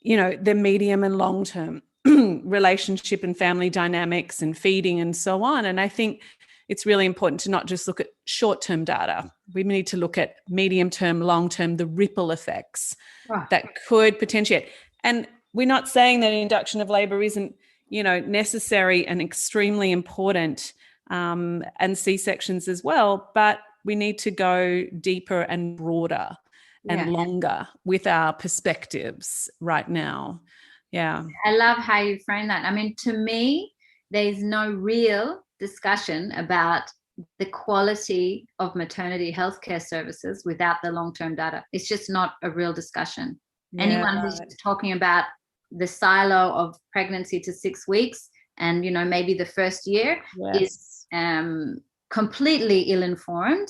the medium and long-term relationship and family dynamics and feeding and so on? And I think it's really important to not just look at short-term data. We need to look at medium-term, long-term, the ripple effects that could potentiate. And we're not saying that induction of labour isn't, necessary and extremely important, and C-sections as well, but we need to go deeper and broader and longer with our perspectives right now. Yeah. I love how you frame that. I mean, to me, there's no real discussion about the quality of maternity healthcare services without the long-term data. It's just not a real discussion. Yeah. Anyone who's just talking about the silo of pregnancy to 6 weeks and, maybe the first year is completely ill-informed.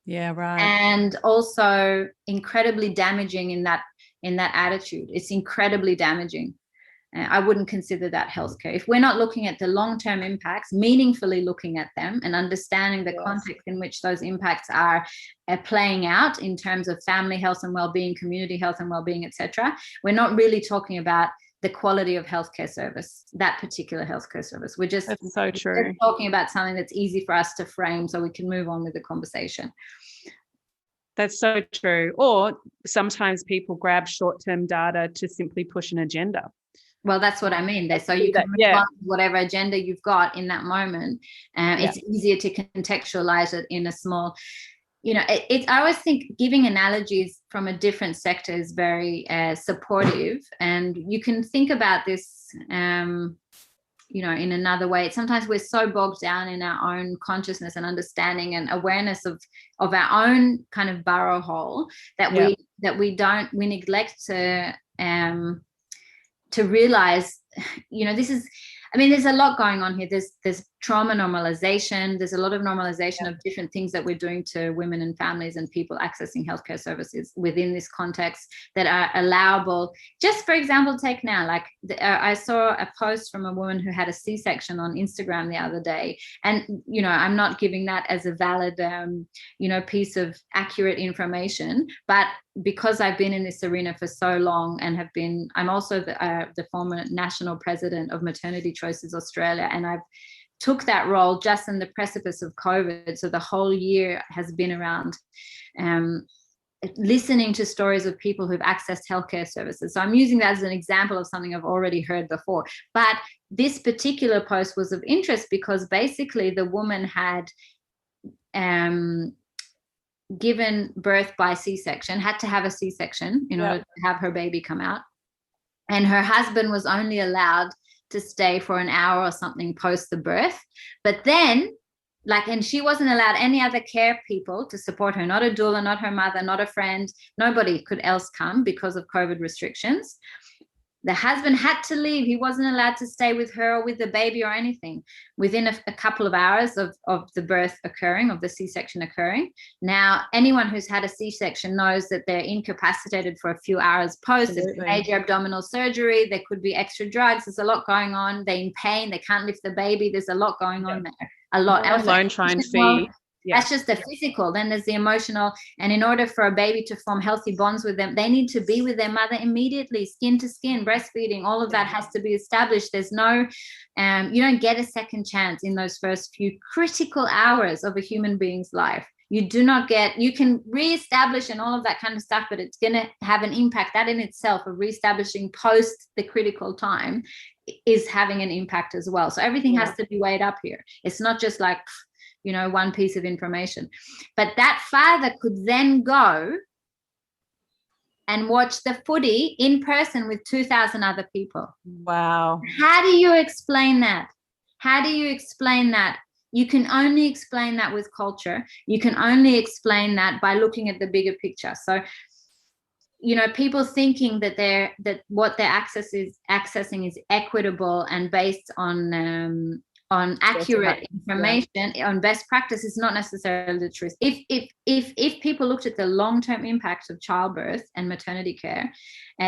Yeah, right. And also incredibly damaging in that attitude. It's incredibly damaging. I wouldn't consider that healthcare. If we're not looking at the long-term impacts, meaningfully looking at them and understanding the context in which those impacts are playing out in terms of family health and well-being, community health and well-being, etc., we're not really talking about the quality of healthcare service, that particular healthcare service. That's so true. We're talking about something that's easy for us to frame so we can move on with the conversation. That's so true. Or sometimes people grab short-term data to simply push an agenda. Well, that's what I mean. So you can move on to whatever agenda you've got in that moment. It's easier to contextualize it in a small, I always think giving analogies from a different sector is very supportive. And you can think about this, in another way. Sometimes we're so bogged down in our own consciousness and understanding and awareness of our own kind of burrow hole that we neglect to realize, there's a lot going on here. There's trauma normalization. There's a lot of normalization of different things that we're doing to women and families and people accessing healthcare services within this context that are allowable. Just for example, take now, I saw a post from a woman who had a C-section on Instagram the other day. And, I'm not giving that as a valid, piece of accurate information, but because I've been in this arena for so long and I'm also the former national president of Maternity Choices Australia, and I've took that role just in the precipice of COVID. So the whole year has been around listening to stories of people who've accessed healthcare services. So I'm using that as an example of something I've already heard before. But this particular post was of interest because basically the woman had given birth by C-section, had to have a C-section in order to have her baby come out. and her husband was only allowed to stay for an hour or something post the birth. But then, and she wasn't allowed any other care people to support her, not a doula, not her mother, not a friend, nobody could else come because of COVID restrictions. The husband had to leave. He wasn't allowed to stay with her or with the baby or anything within a couple of hours of the birth occurring, of the C-section occurring. Now, anyone who's had a C-section knows that they're incapacitated for a few hours post. There's major abdominal surgery. There could be extra drugs. There's a lot going on. They're in pain. They can't lift the baby. There's a lot going on there. A lot. Alone try and feed. Yeah. That's just the physical. Then there's the emotional. And in order for a baby to form healthy bonds with them, they need to be with their mother immediately, skin to skin, breastfeeding. All of that has to be established. There's no, you don't get a second chance in those first few critical hours of a human being's life. You do not get, you can reestablish and all of that kind of stuff, but it's going to have an impact. That in itself of reestablishing post the critical time is having an impact as well. So everything has to be weighed up here. It's not just like, one piece of information. But that father could then go and watch the footy in person with 2,000 other people. Wow. How do you explain that? How do you explain that? You can only explain that with culture. You can only explain that by looking at the bigger picture. So, people thinking that what they're accessing is equitable and based on accurate information, on best practice is not necessarily the truth. If people looked at the long-term impact of childbirth and maternity care,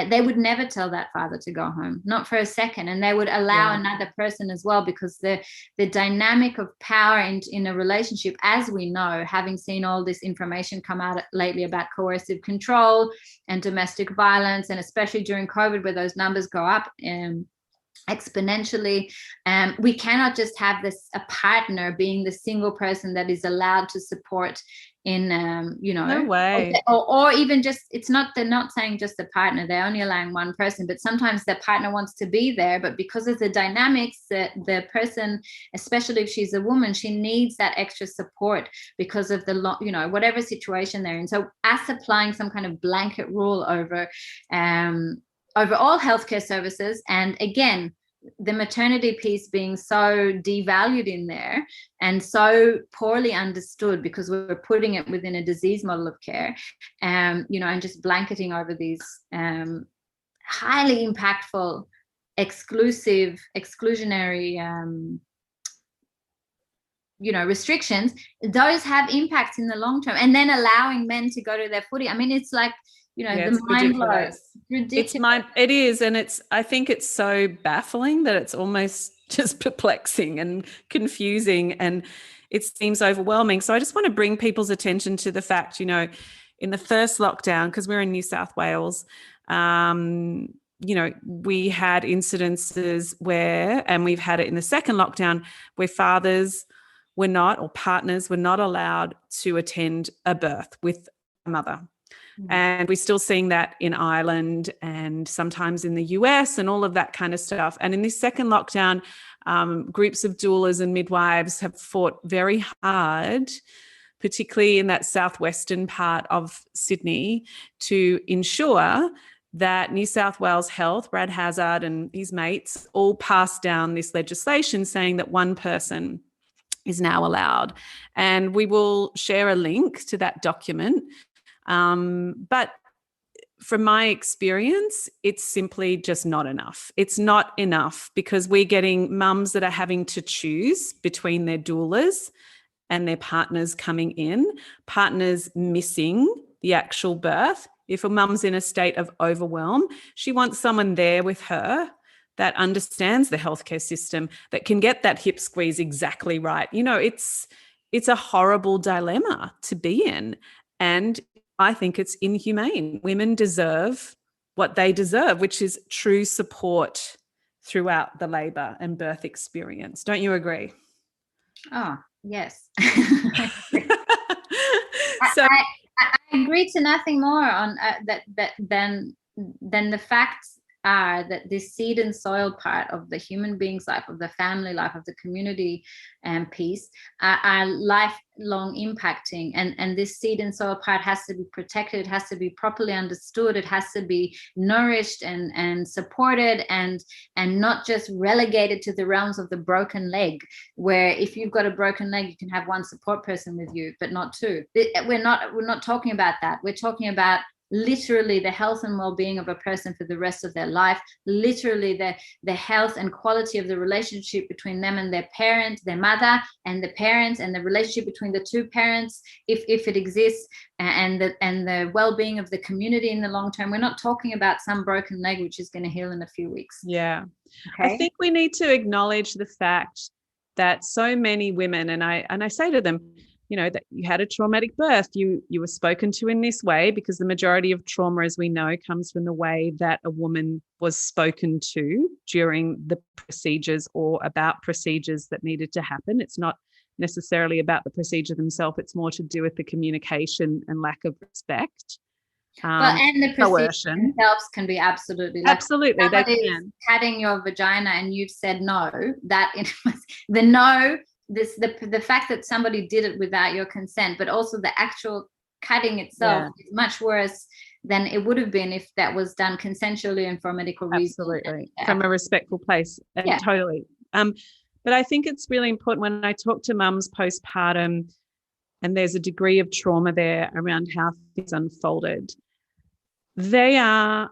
they would never tell that father to go home, not for a second, and they would allow another person as well, because the dynamic of power in a relationship, as we know, having seen all this information come out lately about coercive control and domestic violence, and especially during COVID where those numbers go up exponentially, we cannot just have a partner being the single person that is allowed to support in no way, or even just, they're not saying just a partner, they're only allowing one person, but sometimes the partner wants to be there, but because of the dynamics, the person, especially if she's a woman, she needs that extra support because of the whatever situation they're in. So us applying some kind of blanket rule over all healthcare services, and again, the maternity piece being so devalued in there and so poorly understood because we're putting it within a disease model of care, and just blanketing over these highly impactful, exclusionary, restrictions. Those have impacts in the long term, and then allowing men to go to their footy. I mean, it's like, the mind blows. Ridiculous. It is, and I think it's so baffling that it's almost just perplexing and confusing, and it seems overwhelming. So I just want to bring people's attention to the fact, in the first lockdown, because we're in New South Wales, we had incidences where, and we've had it in the second lockdown, where fathers were not, or partners were not allowed to attend a birth with a mother. And we're still seeing that in Ireland and sometimes in the US and all of that kind of stuff. And in this second lockdown, groups of doulas and midwives have fought very hard, particularly in that southwestern part of Sydney, to ensure that New South Wales Health, Brad Hazzard and his mates, all passed down this legislation saying that one person is now allowed. And we will share a link to that document. But from my experience, it's simply just not enough. It's not enough because we're getting mums that are having to choose between their doulas and their partners coming in, partners missing the actual birth. If a mum's in a state of overwhelm, she wants someone there with her that understands the healthcare system, that can get that hip squeeze exactly right. It's a horrible dilemma to be in. And I think it's inhumane. Women deserve what they deserve, which is true support throughout the labour and birth experience. Don't you agree? Oh, yes. So I agree to nothing more on that than the fact are that this seed and soil part of the human being's life, of the family life, of the community piece, are lifelong impacting. And this seed and soil part has to be protected. It has to be properly understood. It has to be nourished and supported, and not just relegated to the realms of the broken leg, where if you've got a broken leg, you can have one support person with you, but not two. We're not talking about that. We're talking about literally the health and well-being of a person for the rest of their life, literally the health and quality of the relationship between them and their parent, their mother and the parents, and the relationship between the two parents, if it exists, and the well-being of the community in the long term. We're not talking about some broken leg which is going to heal in a few weeks. Yeah. Okay? I think we need to acknowledge the fact that so many women, and I say to them, you know, that you had a traumatic birth, you were spoken to in this way, because the majority of trauma, as we know, comes from the way that a woman was spoken to during the procedures or about procedures that needed to happen. It's not necessarily about the procedure themselves. It's more to do with the communication and lack of respect. And the procedures themselves can be absolutely they can. Cutting your vagina and you've said no, that the no, the fact that somebody did it without your consent, but also the actual cutting itself is much worse than it would have been if that was done consensually and for a medical reason. Absolutely. From a respectful place. Totally. But I think it's really important when I talk to mums postpartum, and there's a degree of trauma there around how things unfolded. They are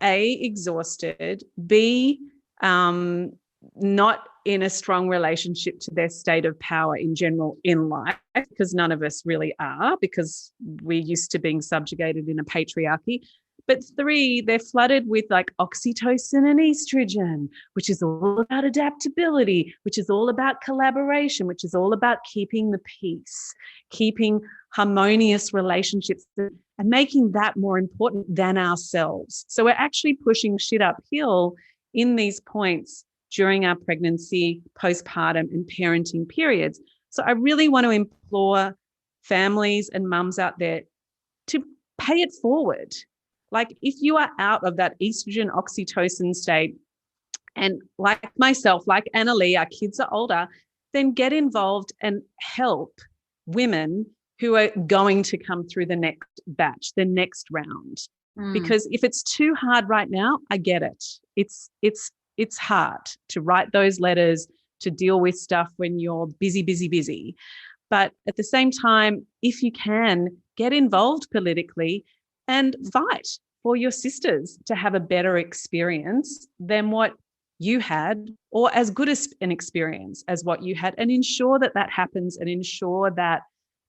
A, exhausted, B, not in a strong relationship to their state of power in general in life, because none of us really are, because we're used to being subjugated in a patriarchy. But 3, they're flooded with like oxytocin and estrogen, which is all about adaptability, which is all about collaboration, which is all about keeping the peace, keeping harmonious relationships, and making that more important than ourselves. So we're actually pushing shit uphill in these points during our pregnancy, postpartum, and parenting periods. So I really want to implore families and mums out there to pay it forward. Like, if you are out of that estrogen, oxytocin state, and like myself, like Annalee, our kids are older, then get involved and help women who are going to come through the next batch, the next round. Because if it's too hard right now, I get it. It's hard to write those letters, to deal with stuff when you're busy. But at the same time, if you can, get involved politically and fight for your sisters to have a better experience than what you had, or as good as an experience as what you had, and ensure that that happens, and ensure that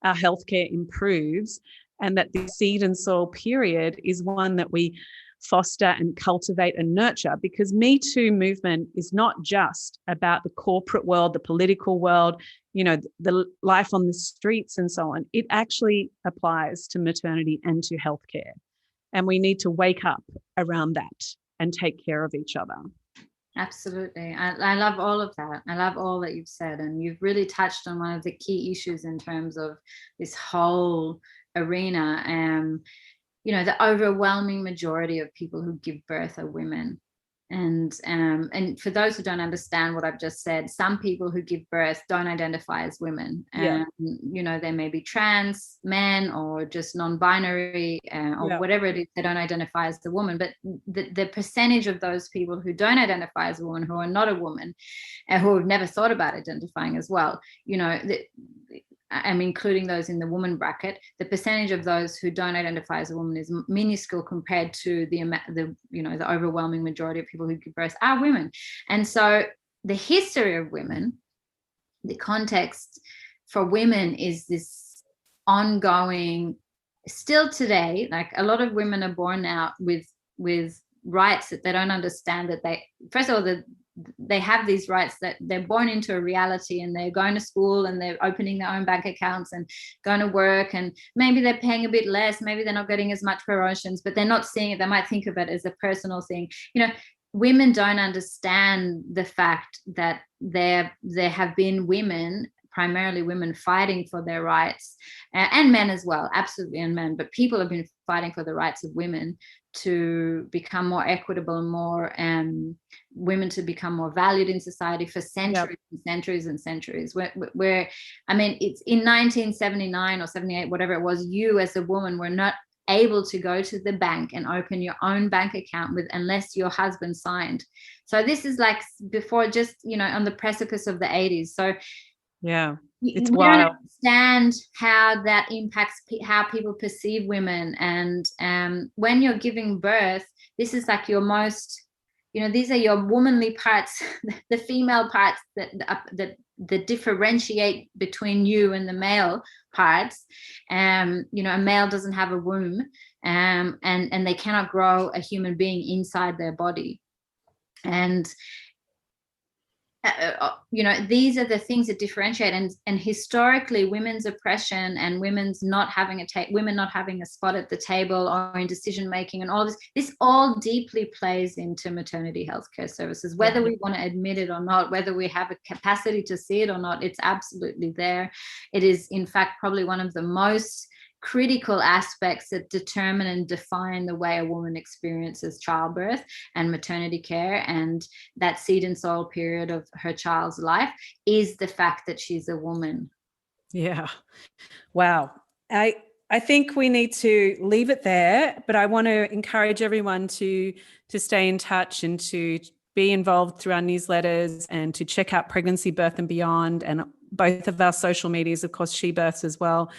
our healthcare improves, and that the seed and soil period is one that we foster and cultivate and nurture. Because Me Too movement is not just about the corporate world, the political world, you know, the life on the streets and so on. It actually applies to maternity and to healthcare. And we need to wake up around that and take care of each other. Absolutely. I love all of that. I love all that you've said. And you've really touched on one of the key issues in terms of this whole arena. You know, the overwhelming majority of people who give birth are women. And for those who don't understand what I've just said, some people who give birth don't identify as women. You know, they may be trans men or just non-binary or whatever it is. They don't identify as the woman. But the percentage of those people who don't identify as a woman, who are not a woman, and who have never thought about identifying as well, you know, I'm including those in the woman bracket. The percentage of those who don't identify as a woman is minuscule compared to the overwhelming majority of people who give birth are women. And so the history of women, the context for women is this ongoing, still today, like a lot of women are born out with rights that they don't understand, that they, first of all, they have these rights, that they're born into a reality, and they're going to school and they're opening their own bank accounts and going to work, and maybe they're paying a bit less, maybe they're not getting as much promotions, but they're not seeing it. They might think of it as a personal thing. You know, women don't understand the fact that there have been women primarily women fighting for their rights, and men as well, absolutely, and men, but people have been fighting for the rights of women to become more equitable and more women to become more valued in society for centuries and centuries and centuries. Where I mean, it's in 1979 or 78, whatever it was, you as a woman were not able to go to the bank and open your own bank account unless your husband signed. So this is like before, just, you know, on the precipice of the 80s. So yeah, it's wild. We don't understand how that impacts how people perceive women. And when you're giving birth, this is like your most, you know, these are your womanly parts, the female parts that differentiate between you and the male parts. You know, a male doesn't have a womb, and they cannot grow a human being inside their body. And you know, these are the things that differentiate. And historically, women's oppression and women's not having women not having a spot at the table or in decision making and all this all deeply plays into maternity healthcare services, whether we want to admit it or not, whether we have a capacity to see it or not. It's absolutely there. It is, in fact, probably one of the most critical aspects that determine and define the way a woman experiences childbirth and maternity care, and that seed and soil period of her child's life, is the fact that she's a woman. Yeah. Wow. I think we need to leave it there, but I want to encourage everyone to stay in touch and to be involved through our newsletters and to check out Pregnancy, Birth and Beyond, and both of our social medias, of course, She Births as well,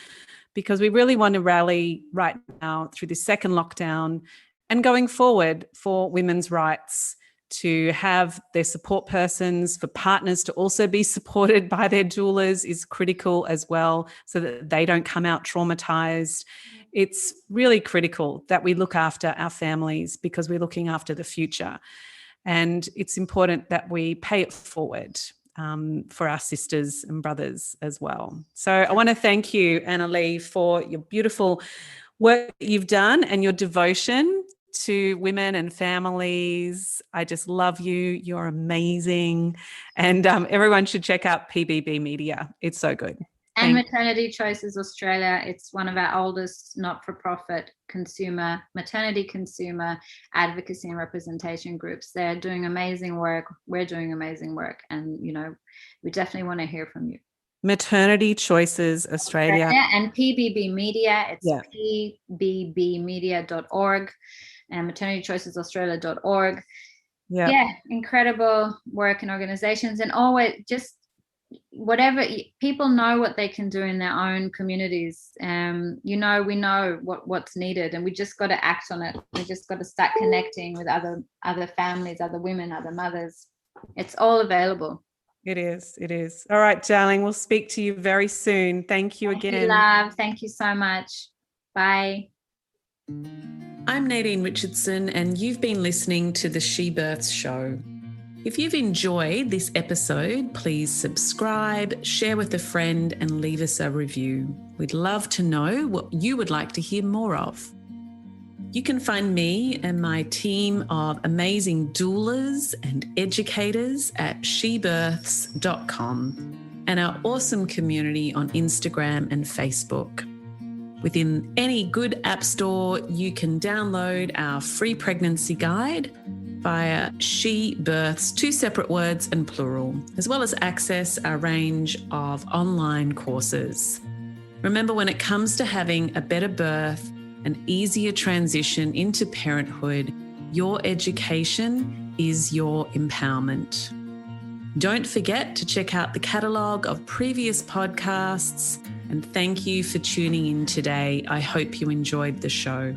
because we really want to rally right now through this second lockdown and going forward for women's rights to have their support persons, for partners to also be supported by their doulas is critical as well, so that they don't come out traumatized. It's really critical that we look after our families because we're looking after the future. And it's important that we pay it forward for our sisters and brothers as well. So I want to thank you, Annalee, for your beautiful work that you've done and your devotion to women and families. I just love you. You're amazing. And everyone should check out PBB Media. It's so good. And Maternity Choices Australia. It's one of our oldest not-for-profit maternity consumer advocacy and representation groups. They're doing amazing work. We're doing amazing work. And, you know, we definitely want to hear from you. Maternity Choices Australia. And PBB Media. It's pbbmedia.org and maternitychoicesaustralia.org. Yeah, incredible work and organizations. And always just whatever, people know what they can do in their own communities. You know, we know what's needed, and we just got to act on it. We just got to start connecting with other families, other women, other mothers. It's all available. It is. All right, darling, we'll speak to you very soon. Thank you again. Thank you, love. Thank you so much. Bye. I'm Nadine Richardson, and you've been listening to the She Births Show. If you've enjoyed this episode, please subscribe, share with a friend, and leave us a review. We'd love to know what you would like to hear more of. You can find me and my team of amazing doulas and educators at shebirths.com and our awesome community on Instagram and Facebook. Within any good app store, you can download our free pregnancy guide via She Births, 2 separate words and plural, as well as access our range of online courses. Remember, when it comes to having a better birth, an easier transition into parenthood, your education is your empowerment. Don't forget to check out the catalogue of previous podcasts, and thank you for tuning in today. I hope you enjoyed the show.